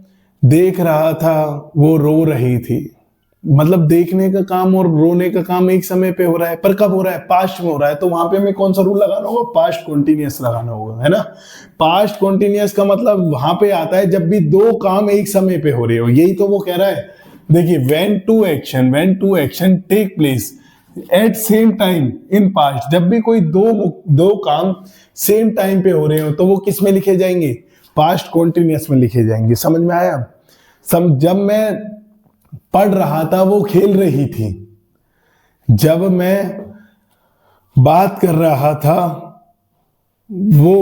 देख रहा था वो रो रही थी, मतलब देखने का काम और रोने का काम एक समय पे हो रहा है, पर कब हो रहा है, पास्ट में हो रहा है। तो वहां पे हमें कौन सा रूल लगाना होगा, पास्ट कॉन्टिन्यूअस लगाना होगा, है ना। पास्ट कॉन्टिन्यूअस का मतलब वहां पे आता है जब भी दो काम एक समय पे हो रहे हो, यही तो वो कह रहा है। देखिए, when two action take place at same time in past, जब भी कोई दो काम सेम टाइम पे हो रहे हो तो वो किस में लिखे जाएंगे, पास्ट कॉन्टिन्यूअस में लिखे जाएंगे। समझ में आया। जब मैं पढ़ रहा था वो खेल रही थी, जब मैं बात कर रहा था वो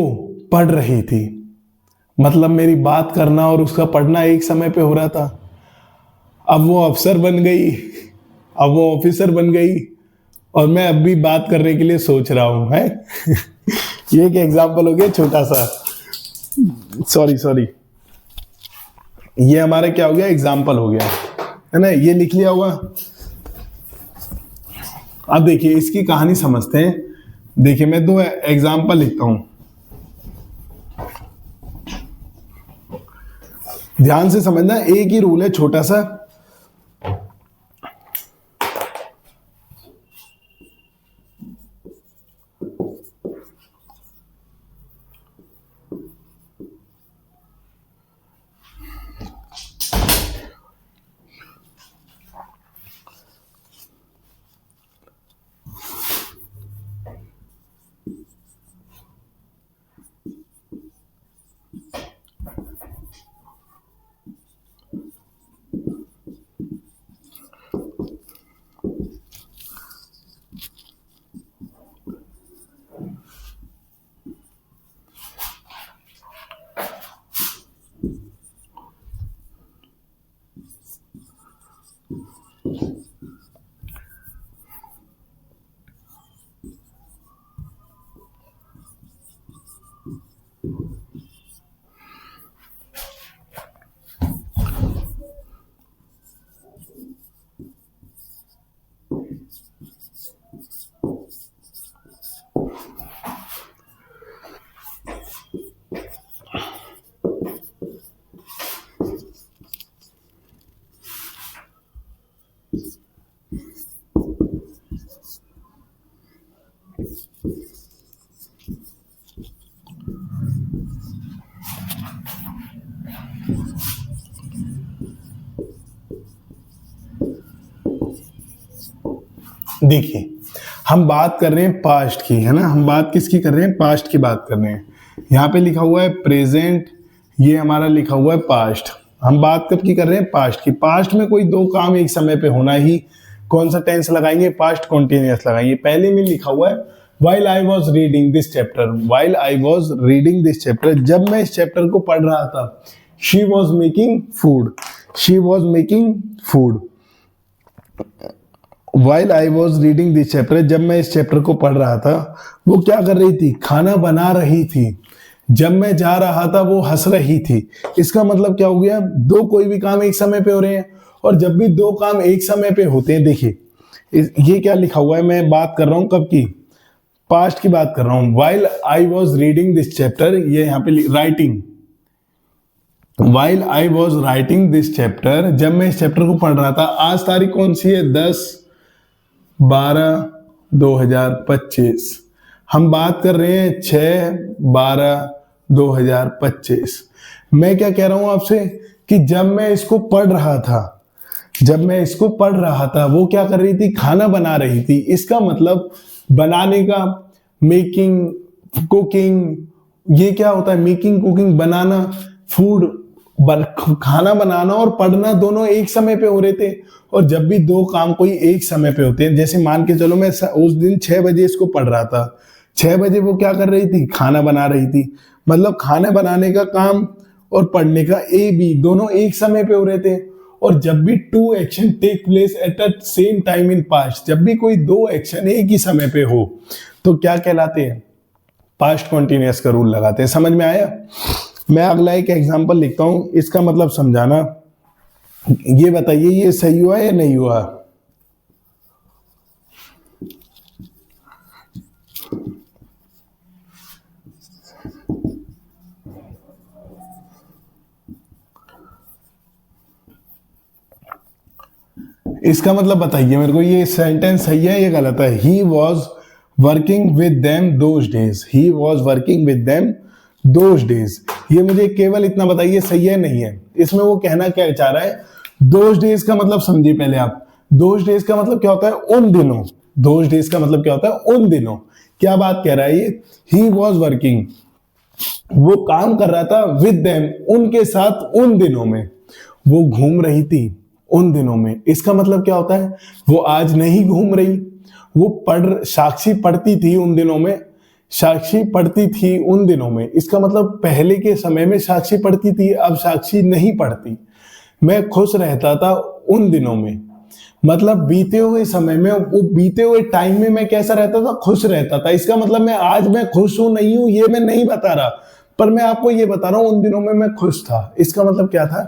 पढ़ रही थी, मतलब मेरी बात करना और उसका पढ़ना एक समय पे हो रहा था। अब वो अफसर बन गई, अब वो ऑफिसर बन गई, और मैं अब भी बात करने के लिए सोच रहा हूं, है। ये एक एग्जाम्पल हो गया छोटा सा, सॉरी, ये हमारा क्या हो गया, एग्जाम्पल हो गया, है ना। ये लिख लिया हुआ। अब देखिए इसकी कहानी समझते हैं। देखिए, मैं दो एग्जाम्पल लिखता हूं, ध्यान से समझना। एक ही रूल है छोटा सा। देखिए, हम बात कर रहे हैं पास्ट की, है ना। हम बात किसकी कर रहे हैं, पास्ट की बात कर रहे हैं। यहाँ पे लिखा हुआ है प्रेजेंट, ये हमारा लिखा हुआ है पास्ट। हम बात कब की कर रहे हैं, पास्ट की। पास्ट में कोई दो काम एक समय पे होना ही, कौन सा टेंस लगाएंगे, पास्ट कॉन्टिन्यूअस लगाएंगे। पहले में लिखा हुआ है while I was reading this chapter, while I was reading this chapter, जब मैं इस चैप्टर को पढ़ रहा था, she was making food, she was making food, while I was reading this chapter, जब मैं इस चैप्टर को पढ़ रहा था वो क्या कर रही थी, खाना बना रही थी। जब मैं जा रहा था वो हंस रही थी। इसका मतलब क्या हो गया, दो कोई भी काम एक समय पे हो रहे हैं, और जब भी दो काम एक समय पे होते हैं, देखिए ये क्या लिखा हुआ है, मैं बात कर रहा हूं कब की, पास्ट की बात कर रहा हूं। while I was reading this chapter, ये यहाँ पे writing, while I was writing this chapter, जब मैं इस चैप्टर को पढ़ रहा था। आज तारीख कौन सी है, 10/12/2025। हम बात कर रहे हैं 6/12/2025। मैं क्या कह रहा हूं आपसे कि जब मैं इसको पढ़ रहा था, जब मैं इसको पढ़ रहा था वो क्या कर रही थी, खाना बना रही थी। इसका मतलब बनाने का, मेकिंग, कुकिंग, ये क्या होता है, मेकिंग, कुकिंग, बनाना, फूड, खाना बनाना और पढ़ना दोनों एक समय पे हो रहे थे। और जब भी दो काम कोई एक समय पे होते हैं, जैसे मान के चलो मैं उस दिन 6 बजे इसको पढ़ रहा था, 6 बजे वो क्या कर रही थी, खाना बना रही थी। मतलब खाना बनाने का काम और पढ़ने का ए बी दोनों एक समय पे हो रहे थे। और जब भी two action take place at a same time in past, जब भी कोई दो एक्शन एक ही समय पे हो तो क्या कहलाते हैं, पास्ट कॉन्टिन्यूअस का रूल लगाते हैं। समझ में आया? मैं अगला एक एग्जांपल लिखता हूं, इसका मतलब समझाना। ये बताइए ये सही हुआ या नहीं हुआ? इसका मतलब बताइए मेरे को, ये सेंटेंस सही है या गलत है? He was working with them those days, he was working with them those days. ये मुझे केवल इतना बताइए सही है नहीं है। इसमें वो कहना क्या चाह रहा है? दोज डेज का मतलब समझिए पहले आप। दोज डेज का मतलब क्या होता है? उन दिनों। दोज डेज का मतलब क्या होता है? उन दिनों। क्या बात कह रहा है ये? ही वॉज वर्किंग, वो काम कर रहा था, विद देम उनके साथ, उन दिनों में। वो घूम रही थी उन दिनों में। इसका मतलब क्या होता है? वो आज नहीं घूम रही। वो साक्षी पढ़ती थी उन दिनों में, साक्षी पढ़ती थी उन दिनों में। इसका मतलब पहले के समय में साक्षी पढ़ती थी, अब साक्षी नहीं पढ़ती। मैं खुश रहता था उन दिनों में, मतलब बीते हुए समय में, वो बीते हुए टाइम में मैं कैसा रहता था? खुश रहता था। इसका मतलब मैं खुश हूं नहीं हूं ये मैं नहीं बता रहा, पर मैं आपको ये बता रहा हूं उन दिनों में मैं खुश था। इसका मतलब क्या था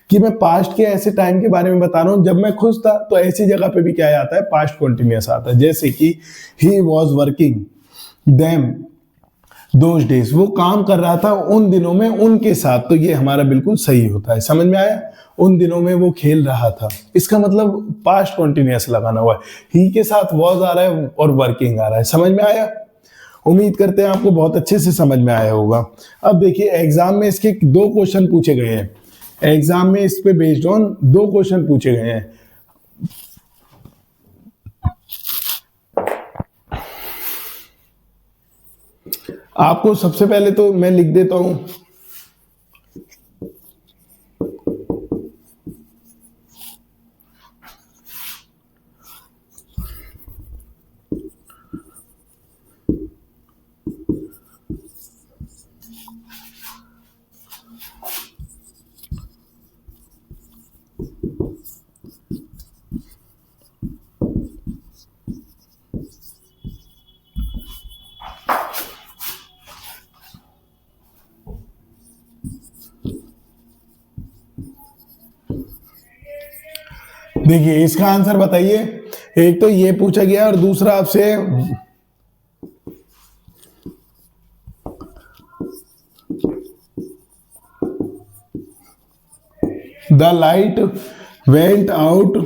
कि मैं पास्ट के ऐसे टाइम के बारे में बता रहा हूं जब मैं खुश था। तो ऐसी जगह पे भी क्या आता है? पास्ट कॉन्टिन्यूअस आता है। जैसे कि he was working them those days, वो काम कर रहा था उन दिनों में उनके साथ। तो ये हमारा बिल्कुल सही होता है। समझ में आया? उन दिनों में वो खेल रहा था, इसका मतलब पास्ट कॉन्टिन्यूअस लगाना हुआ है। ही के साथ वॉज आ रहा है और वर्किंग आ रहा है। समझ में आया? उम्मीद करते हैं आपको बहुत अच्छे से समझ में आया होगा। अब देखिए एग्जाम में इसके 2 क्वेश्चन पूछे गए हैं। एग्जाम में इस पे बेस्ड ऑन 2 क्वेश्चन पूछे गए हैं। आपको सबसे पहले तो मैं लिख देता हूं, देखिए इसका आंसर बताइए। एक तो ये पूछा गया और दूसरा आपसे द लाइट वेंट आउट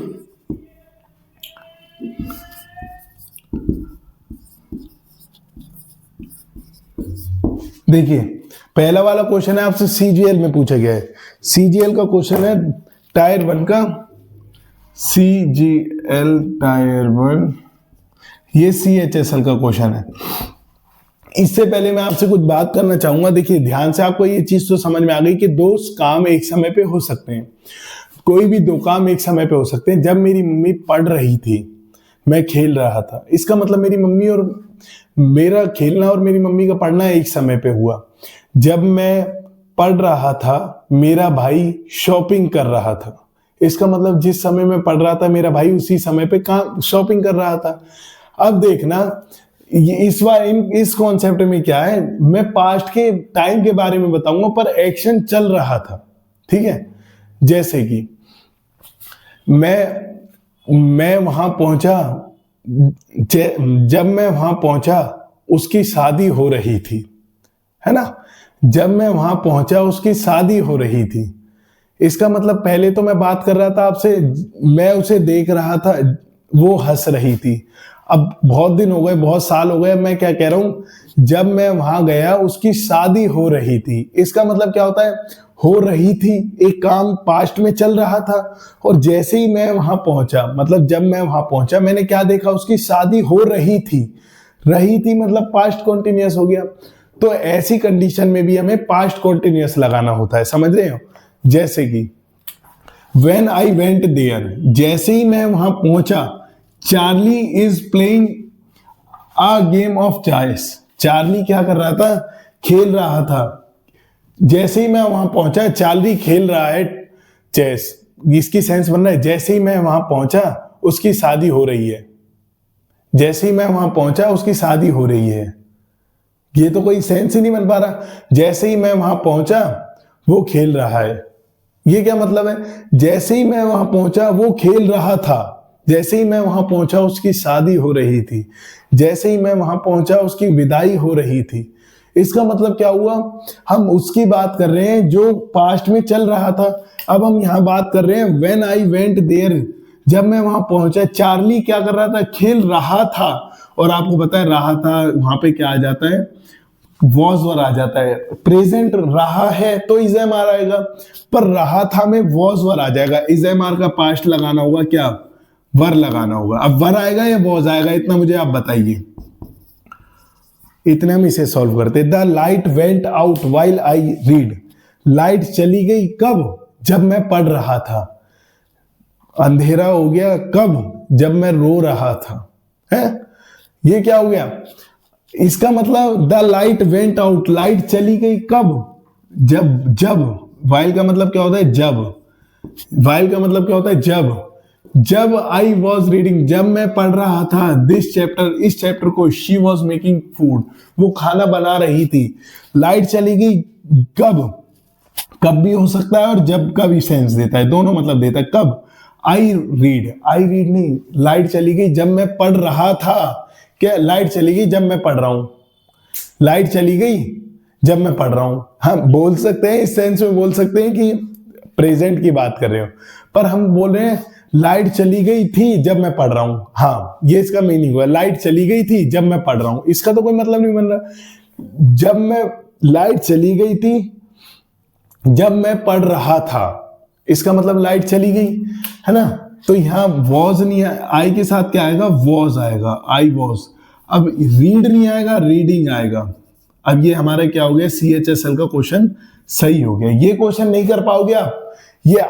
देखिए पहला वाला क्वेश्चन है आपसे सीजीएल में पूछा गया है। सीजीएल का क्वेश्चन है टायर 1 का, सीजीएल टायर 1, ये सीएचएसएल का क्वेश्चन है। इससे पहले मैं आपसे कुछ बात करना चाहूंगा। देखिए ध्यान से, आपको ये चीज तो समझ में आ गई कि 2 काम एक समय पे हो सकते हैं। कोई भी 2 काम एक समय पे हो सकते हैं। जब मेरी मम्मी पढ़ रही थी, मैं खेल रहा था। इसका मतलब मेरी मम्मी और मेरा खेलना और मेरी मम्मी का पढ़ना एक समय पे हुआ। जब मैं पढ़ रहा था, मेरा भाई शॉपिंग कर रहा था। इसका मतलब जिस समय मैं पढ़ रहा था, मेरा भाई उसी समय पे काम शॉपिंग कर रहा था। अब देखना, ये इस बार इस कॉन्सेप्ट में क्या है, मैं पास्ट के टाइम के बारे में बताऊंगा पर एक्शन चल रहा था। ठीक है? जैसे कि मैं वहां पहुंचा, जब मैं वहां पहुंचा उसकी शादी हो रही थी, है ना? जब मैं वहां पहुंचा उसकी शादी हो रही थी। इसका मतलब पहले तो मैं बात कर रहा था आपसे, मैं उसे देख रहा था, वो हंस रही थी। अब बहुत दिन हो गए, बहुत साल हो गए, मैं क्या कह रहा हूं, जब मैं वहां गया उसकी शादी हो रही थी। इसका मतलब क्या होता है? हो रही थी, एक काम पास्ट में चल रहा था। और जैसे ही मैं वहां पहुंचा, मतलब जब मैं वहां पहुंचा मैंने क्या देखा? उसकी शादी हो रही थी। रही थी मतलब पास्ट कॉन्टिन्यूअस हो गया। तो ऐसी कंडीशन में भी हमें पास्ट कॉन्टिन्यूअस लगाना होता है। समझ रहे हो? जैसे कि When I went there, जैसे ही मैं वहां पहुंचा, Charlie is playing a game of chess. Charlie क्या कर रहा था? खेल रहा था। जैसे ही मैं वहां पहुंचा, चार्ली खेल रहा है चेस। इसकी सेंस बन रहा है, जैसे ही मैं वहां पहुंचा उसकी शादी हो रही है। जैसे ही मैं वहां पहुंचा उसकी शादी हो रही है। ये तो कोई सेंस ही नहीं बन पा रहा। जैसे ही मैं वहां पहुंचा वो खेल रहा है, ये क्या मतलब है? जैसे ही मैं वहां पहुंचा वो खेल रहा था, जैसे ही मैं वहां पहुंचा उसकी शादी हो रही थी, जैसे ही मैं वहां पहुंचा उसकी विदाई हो रही थी। इसका मतलब क्या हुआ? हम उसकी बात कर रहे हैं जो पास्ट में चल रहा था। अब हम यहां बात कर रहे हैं व्हेन आई वेंट देयर, जब मैं वहां पहुंचा। चार्ली क्या कर रहा था? खेल रहा था। और आपको पता है रहा था वहां पे क्या आ जाता है? वॉज वर आ जाता है। प्रेजेंट रहा है तो इज एम आर आएगा, पर रहा था में वॉज वर आ जाएगा। इज एम आर का पास्ट लगाना होगा क्या? वर लगाना होगा। अब वर आएगा या वॉज आएगा, इतना मुझे आप बताइए। इतने हम इसे सॉल्व करते। The light went out while I read. Light चली गई कब? जब मैं पढ़ रहा था। अंधेरा हो गया कब? जब मैं रो रहा था। है ये क्या हो गया? इसका मतलब the light went out, light चली गई कब? जब वाइल का मतलब क्या होता है? जब। वाइल का मतलब क्या होता है? जब आई वॉज रीडिंग, जब मैं पढ़ रहा था दिस चैप्टर, इस चैप्टर को। शी वॉज मेकिंग फूड, वो खाना बना रही थी। लाइट चली गई कब? कब भी हो सकता है और जब का भी सेंस देता है, दोनों मतलब देता है। कब? आई रीड नहीं, लाइट चली गई जब मैं पढ़ रहा था। क्या लाइट चली गई जब मैं पढ़ रहा हूं? लाइट चली गई जब मैं पढ़ रहा हूं। हम बोल सकते हैं, इस सेंस में बोल सकते हैं कि प्रेजेंट की बात कर रहे हो, पर हम बोल रहे हैं लाइट चली गई थी जब मैं पढ़ रहा हूं। हाँ, ये इसका मीनिंग हुआ, लाइट चली गई थी जब मैं पढ़ रहा हूं। इसका तो कोई मतलब नहीं बन रहा। जब मैं लाइट चली गई थी जब मैं पढ़ रहा था, इसका मतलब लाइट चली गई, है ना? तो यहां वॉज नहीं है, आई के साथ क्या आएगा? वॉज आएगा, आई वॉज। अब रीड नहीं आएगा, रीडिंग आएगा। अब ये हमारा क्या हो गया? CHSL का क्वेश्चन सही हो गया। ये क्वेश्चन नहीं कर पाओगे आप। ये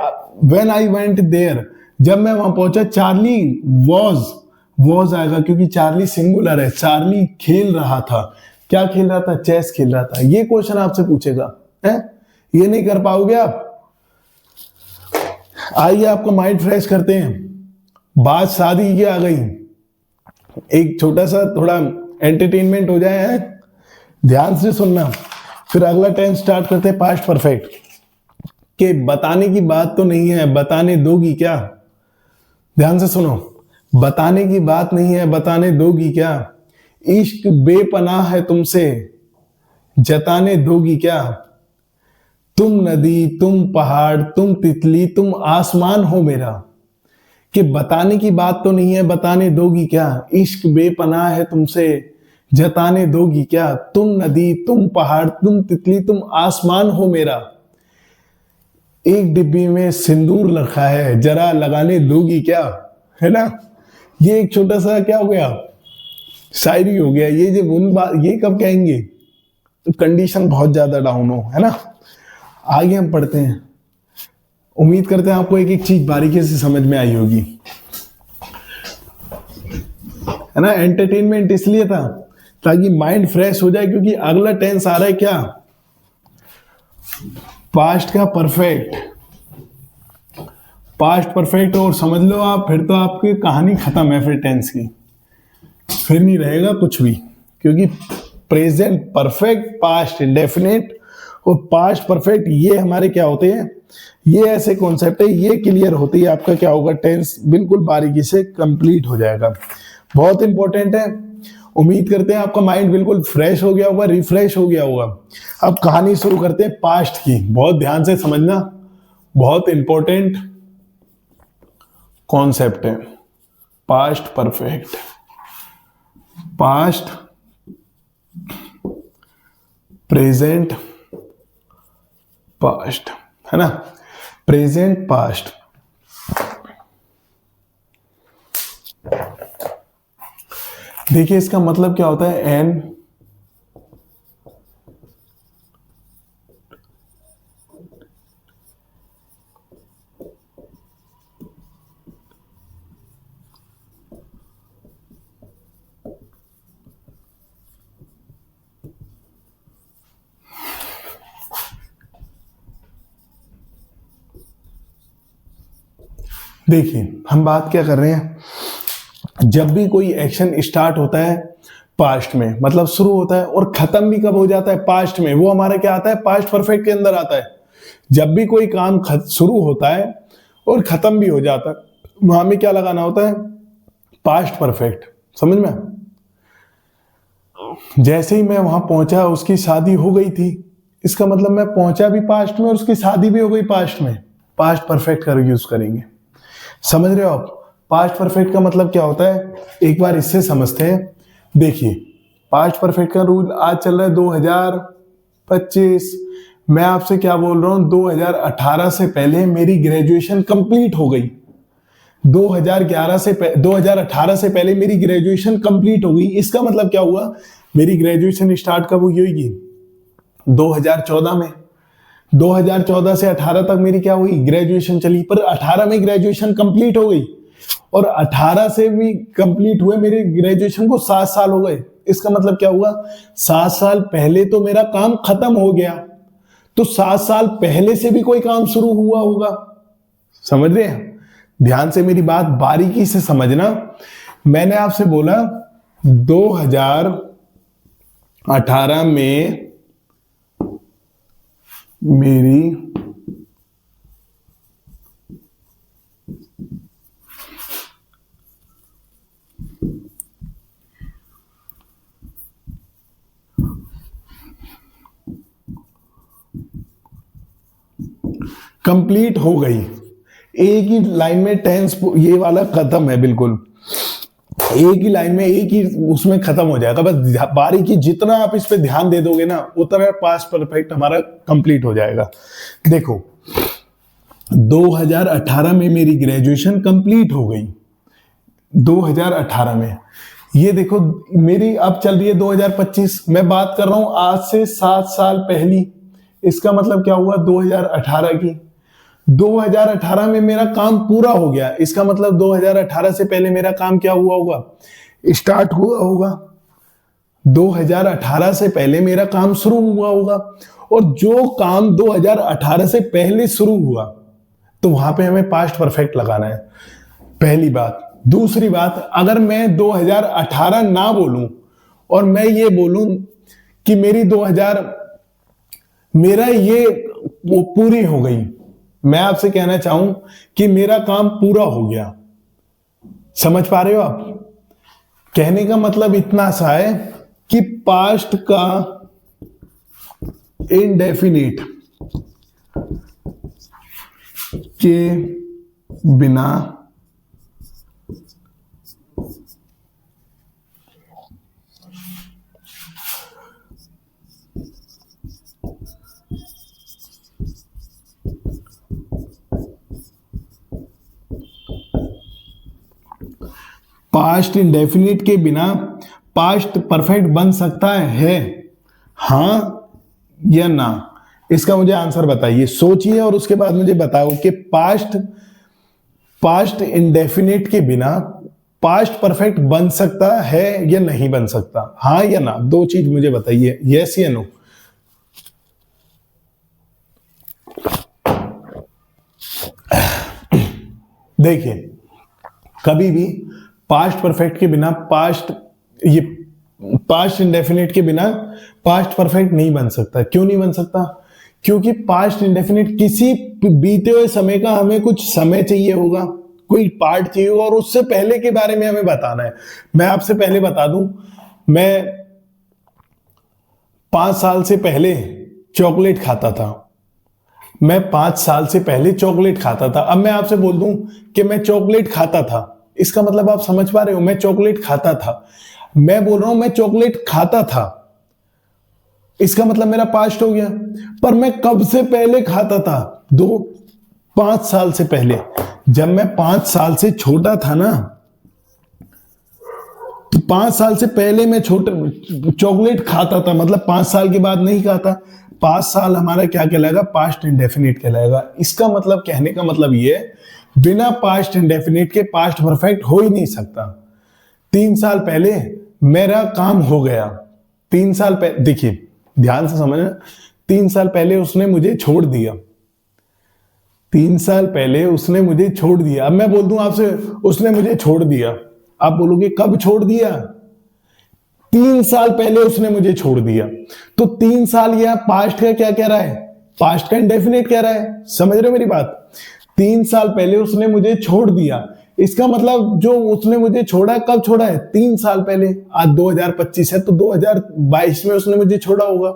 व्हेन आई वेंट देयर, जब मैं वहां पहुंचा, चार्ली वॉज आएगा क्योंकि चार्ली सिंगुलर है। चार्ली खेल रहा था। क्या खेल रहा था? चेस खेल रहा था। ये क्वेश्चन आपसे पूछेगा, है? ये नहीं कर पाओगे आप। आइए आपको माइंड फ्रेश करते हैं। बात शादी की आ गई, एक छोटा सा थोड़ा एंटरटेनमेंट हो जाए, है? ध्यान से सुनना। फिर अगला टेंस स्टार्ट करते हैं, पास्ट परफेक्ट। के बताने की बात तो नहीं है, बताने दोगी क्या? ध्यान से सुनो। बताने की बात नहीं है, बताने दोगी क्या? इश्क बेपनाह है तुमसे, जताने दोगी क्या? तुम नदी, तुम पहाड़, तुम तितली, तुम आसमान हो मेरा। कि बताने की बात तो नहीं है, बताने दोगी क्या? इश्क बेपनाह है तुमसे, जताने दोगी क्या? तुम नदी, तुम पहाड़, तुम तितली, तुम आसमान हो मेरा। एक डिब्बी में सिंदूर रखा है, जरा लगाने दोगी क्या? है ना? ये एक छोटा सा क्या हो गया? शायरी हो गया। ये जो उन बात, ये कब कहेंगे? तो कंडीशन बहुत ज्यादा डाउन हो, है ना? आगे हम पढ़ते हैं। उम्मीद करते हैं आपको एक एक चीज बारीकी से समझ में आई होगी, है ना? एंटरटेनमेंट इसलिए था ताकि माइंड फ्रेश हो जाए, क्योंकि अगला टेंस आ रहा है क्या? पास्ट का परफेक्ट। पास्ट परफेक्ट, और समझ लो आप, फिर तो आपकी कहानी खत्म है। फिर टेंस की फिर नहीं रहेगा कुछ भी, क्योंकि प्रेजेंट परफेक्ट, पास्ट इंडेफिनिट और पास्ट परफेक्ट, ये हमारे क्या होते हैं? ये ऐसे कॉन्सेप्ट है। ये क्लियर होती है, आपका क्या होगा? टेंस बिल्कुल बारीकी से कंप्लीट हो जाएगा। बहुत इंपॉर्टेंट है। उम्मीद करते हैं आपका माइंड बिल्कुल फ्रेश हो गया होगा, रिफ्रेश हो गया होगा। अब कहानी शुरू करते हैं पास्ट की। बहुत ध्यान से समझना, बहुत इंपॉर्टेंट कॉन्सेप्ट है। Past perfect, past, present, past, है ना? Present, past. देखिए इसका मतलब क्या होता है? एन देखिए हम बात क्या कर रहे हैं, जब भी कोई एक्शन स्टार्ट होता है पास्ट में, मतलब शुरू होता है, और खत्म भी कब हो जाता है, पास्ट में, वो हमारा क्या आता है, पास्ट परफेक्ट के अंदर आता है। जब भी कोई काम शुरू होता है और खत्म भी हो जाता है, वहां में क्या लगाना होता है, पास्ट परफेक्ट। समझ में? जैसे ही मैं वहां पहुंचा, उसकी शादी हो गई थी, इसका मतलब मैं पहुंचा भी पास्ट में और उसकी शादी भी हो गई पास्ट में। पास्ट परफेक्ट का यूज करेंगे। समझ रहे हो आप? पास्ट परफेक्ट का मतलब क्या होता है, एक बार इससे समझते हैं। देखिए पास्ट परफेक्ट का रूल आज चल रहा है 2025। मैं आपसे क्या बोल रहा हूं, 2018 से पहले मेरी ग्रेजुएशन कंप्लीट हो गई। 2018 से पहले मेरी ग्रेजुएशन कंप्लीट हो गई। इसका मतलब क्या हुआ, मेरी ग्रेजुएशन स्टार्ट कब हुई होगी, 2014 में। 2014 से 18 तक मेरी क्या हुई, ग्रेजुएशन चली, पर 18 में ग्रेजुएशन कंप्लीट हो गई, और 18 से भी कंप्लीट हुए मेरे ग्रेजुएशन को 7 साल हो गए। इसका मतलब क्या हुआ, 7 साल पहले तो मेरा काम खत्म हो गया, तो 7 साल पहले से भी कोई काम शुरू हुआ होगा। समझ रहे हैं? ध्यान से मेरी बात बारीकी से समझना। मैंने आपसे बोला 2018 में मेरी कंप्लीट हो गई। एक ही लाइन में टेंस ये वाला खत्म है, बिल्कुल एक ही लाइन में, एक ही उसमें खत्म हो जाएगा। बस बारीकी जितना आप इस पे ध्यान दे दोगे ना, उतना पास्ट परफेक्ट हमारा कंप्लीट हो जाएगा। देखो 2018 में मेरी ग्रेजुएशन कंप्लीट हो गई, 2018 में। ये देखो मेरी अब चल रही है 2025, मैं बात कर रहा हूं आज से 7 साल पहली। इसका मतलब क्या हुआ, 2018 की, 2018 में मेरा काम पूरा हो गया। इसका मतलब 2018 से पहले मेरा काम क्या हुआ होगा, स्टार्ट हुआ होगा। 2018 से पहले मेरा काम शुरू हुआ होगा, और जो काम 2018 से पहले शुरू हुआ, तो वहां पे हमें पास्ट परफेक्ट लगाना है, पहली बात। दूसरी बात, अगर मैं 2018 ना बोलूं और मैं ये बोलूं कि मेरा ये वो पूरी हो गई, मैं आपसे कहना चाहूं कि मेरा काम पूरा हो गया। समझ पा रहे हो आप? कहने का मतलब इतना सा है कि पास्ट का इनडेफिनिट के बिना पास्ट इंडेफिनिट के बिना पास्ट परफेक्ट बन सकता है, हाँ या ना? इसका मुझे आंसर बताइए, सोचिए और उसके बाद मुझे बताओ कि पास्ट इंडेफिनिट के बिना पास्ट परफेक्ट बन सकता है या नहीं बन सकता, हाँ या ना? दो चीज मुझे बताइए, यस या नो। देखिए कभी भी पास्ट परफेक्ट के बिना पास्ट इंडेफिनिट के बिना पास्ट परफेक्ट नहीं बन सकता। क्यों नहीं बन सकता? क्योंकि पास्ट इंडेफिनिट किसी बीते हुए समय का हमें कुछ समय चाहिए होगा, कोई पार्ट चाहिए होगा, और उससे पहले के बारे में हमें बताना है। मैं आपसे पहले बता दूं, मैं 5 साल से पहले चॉकलेट खाता था। मैं 5 साल से पहले चॉकलेट खाता था। अब मैं आपसे बोल दूं कि मैं चॉकलेट खाता था, इसका मतलब आप समझ पा रहे हो, मैं चॉकलेट खाता था। मैं बोल रहा हूं मैं चॉकलेट खाता था, इसका मतलब मेरा पास्ट हो गया। पर मैं कब से पहले खाता था? 5 साल से पहले। जब मैं 5 साल से छोटा था ना, तो 5 साल से पहले मैं चॉकलेट खाता था, मतलब 5 साल के बाद नहीं खाता। 5 साल हमारा क्या कहलाएगा, पास्ट इंडेफिनिट कहलाएगा। इसका मतलब, कहने का मतलब ये है, बिना पास्ट इंडेफिनिट के पास्ट परफेक्ट हो ही नहीं सकता। 3 साल पहले मेरा काम हो गया, 3 साल पहले, देखिए ध्यान से समझना, 3 साल पहले उसने मुझे छोड़ दिया, 3 साल पहले उसने मुझे छोड़ दिया। अब मैं बोल दूं आपसे उसने मुझे छोड़ दिया, आप बोलोगे कब छोड़ दिया? 3 साल पहले उसने मुझे छोड़ दिया। तो 3 साल यह पास्ट का क्या कह रहा है? पास्ट का इंडेफिनिट कह रहा है। समझ रहे हो मेरी बात? 3 साल पहले उसने मुझे छोड़ दिया, इसका मतलब जो उसने मुझे छोड़ा है, कब छोड़ा है? 3 साल पहले। आज 2025 है तो 2022 में उसने मुझे छोड़ा होगा,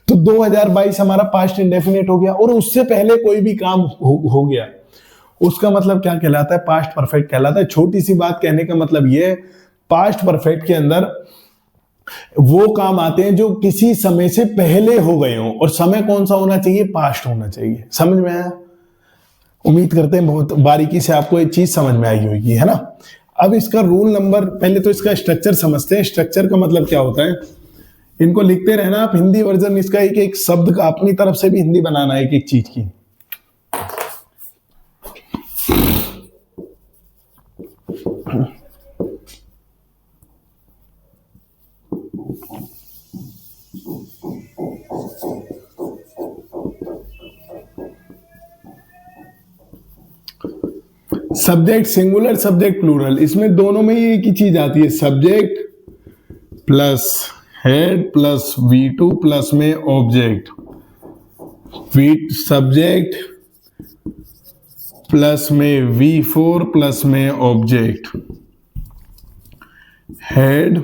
तो 2022 हमारा पास्ट इंडेफिनिट हो गया। और उससे पहले कोई भी काम हो गया, उसका मतलब क्या कहलाता है? पास्ट परफेक्ट कहलाता है। छोटी सी बात कहने का मतलब ये है, पास्ट परफेक्ट के अंदर वो काम आते हैं जो किसी समय से पहले हो गए हों, और समय कौन सा होना चाहिए? पास्ट होना चाहिए। समझ में आया? उम्मीद करते हैं बहुत बारीकी से आपको एक चीज समझ में आई होगी, है ना। अब इसका रूल नंबर, पहले तो इसका स्ट्रक्चर समझते हैं। स्ट्रक्चर का मतलब क्या होता है, इनको लिखते रहना आप। हिंदी वर्जन इसका एक एक शब्द का अपनी तरफ से भी हिंदी बनाना है एक एक चीज की। सब्जेक्ट सिंगुलर, सब्जेक्ट प्लूरल, इसमें दोनों में ही एक ही चीज आती है। Subject plus head plus V2 plus में ऑब्जेक्ट, सब्जेक्ट प्लस में V4 प्लस में ऑब्जेक्ट, हेड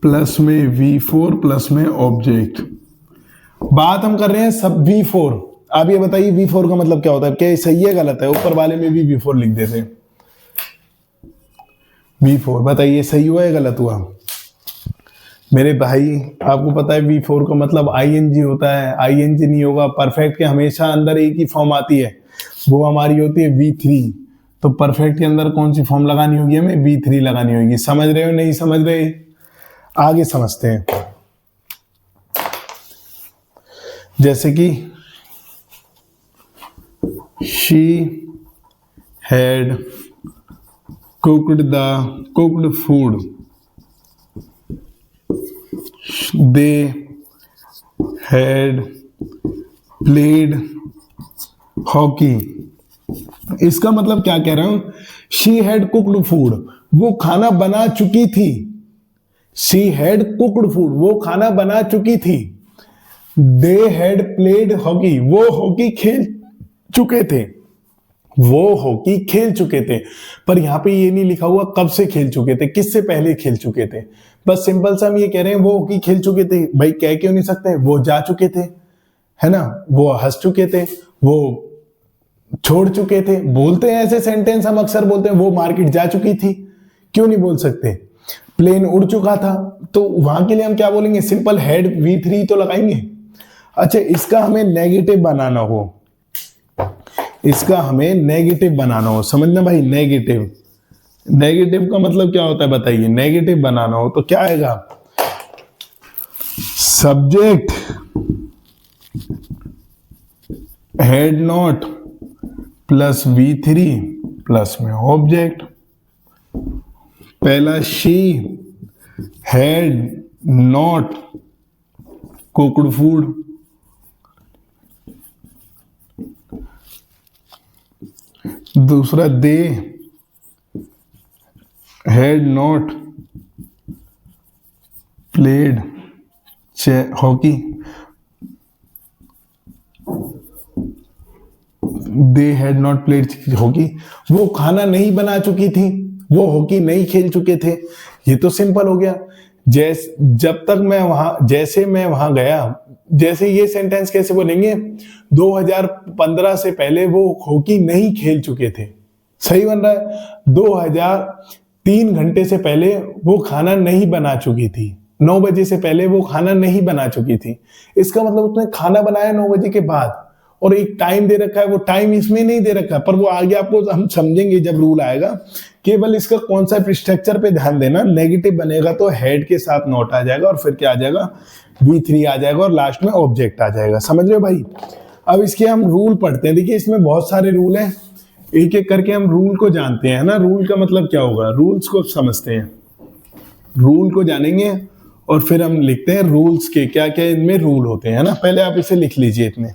प्लस में V4 प्लस में ऑब्जेक्ट। बात हम कर रहे हैं सब V4। आप ये बताइए V4 का मतलब क्या होता है? क्या सही है गलत है? ऊपर वाले में भी V4 लिख देते हैं। V4 बताइए सही हुआ या गलत हुआ? मेरे भाई आपको पता है V4 का मतलब ING होता है। ING नहीं होगा। परफेक्ट के हमेशा अंदर एक ही फॉर्म आती है, वो हमारी होती है V3। तो परफेक्ट के अंदर कौन सी फॉर्म लगानी होगी? हमें V3 लगानी होगी। समझ रहे हो नहीं समझ रहे? आगे समझते हैं। जैसे कि she had cooked food, they had played hockey। इसका मतलब क्या कह रहा हूं? she had cooked food, वो खाना बना चुकी थी। she had cooked food, वो खाना बना चुकी थी। they had played hockey, वो हॉकी खेल चुके थे। वो हॉकी खेल चुके थे, पर यहां पे ये नहीं लिखा हुआ कब से खेल चुके थे, किससे पहले खेल चुके थे। बस सिंपल सा हम ये कह रहे हैं वो हॉकी खेल चुके थे। भाई कह क्यों नहीं सकते? वो जा चुके थे, है ना, वो हंस चुके थे, वो छोड़ चुके थे। बोलते हैं ऐसे सेंटेंस, हम अक्सर बोलते हैं वो मार्केट जा चुकी थी। क्यों नहीं बोल सकते? प्लेन उड़ चुका था, तो वहां के लिए हम क्या बोलेंगे? सिंपल हेड V3 तो लगाएंगे। अच्छा, इसका हमें नेगेटिव बनाना हो, इसका हमें नेगेटिव बनाना हो, समझना भाई। नेगेटिव, नेगेटिव का मतलब क्या होता है बताइए? नेगेटिव बनाना हो तो क्या आएगा? Subject had not plus V3 plus में ऑब्जेक्ट। पहला she had not cooked food, दूसरा they had not played hockey, they had not played hockey, वो खाना नहीं बना चुकी थी, वो हॉकी नहीं खेल चुके थे। ये तो सिंपल हो गया। जब तक मैं वहां गया, जैसे ये सेंटेंस कैसे बोलेंगे? 2015 से पहले वो हॉकी नहीं खेल चुके थे। सही बन रहा है। 2003 घंटे से पहले वो खाना नहीं बना चुकी थी। 9 बजे से पहले वो खाना नहीं बना चुकी थी। इसका मतलब उसने खाना बनाया 9 बजे के बाद, और एक टाइम दे रखा है। वो टाइम इसमें नहीं दे रखा, पर वो आगे आपको हम समझेंगे जब रूल आएगा। केवल इसका कॉन्सेप्ट स्ट्रक्चर पे ध्यान देना। नेगेटिव बनेगा तो हेड के साथ नॉट आ जाएगा, और फिर क्या आ जाएगा? V3 आ जाएगा, और लास्ट में ऑब्जेक्ट आ जाएगा। समझ रहे हो भाई? अब इसके हम रूल पढ़ते हैं। देखिए इसमें बहुत सारे रूल हैं, एक एक करके हम रूल को जानते हैं, है ना। रूल का मतलब क्या होगा? रूल्स को समझते हैं, रूल को जानेंगे, और फिर हम लिखते हैं रूल्स के क्या क्या इनमें रूल होते हैं, है ना। पहले आप इसे लिख लीजिए इतने।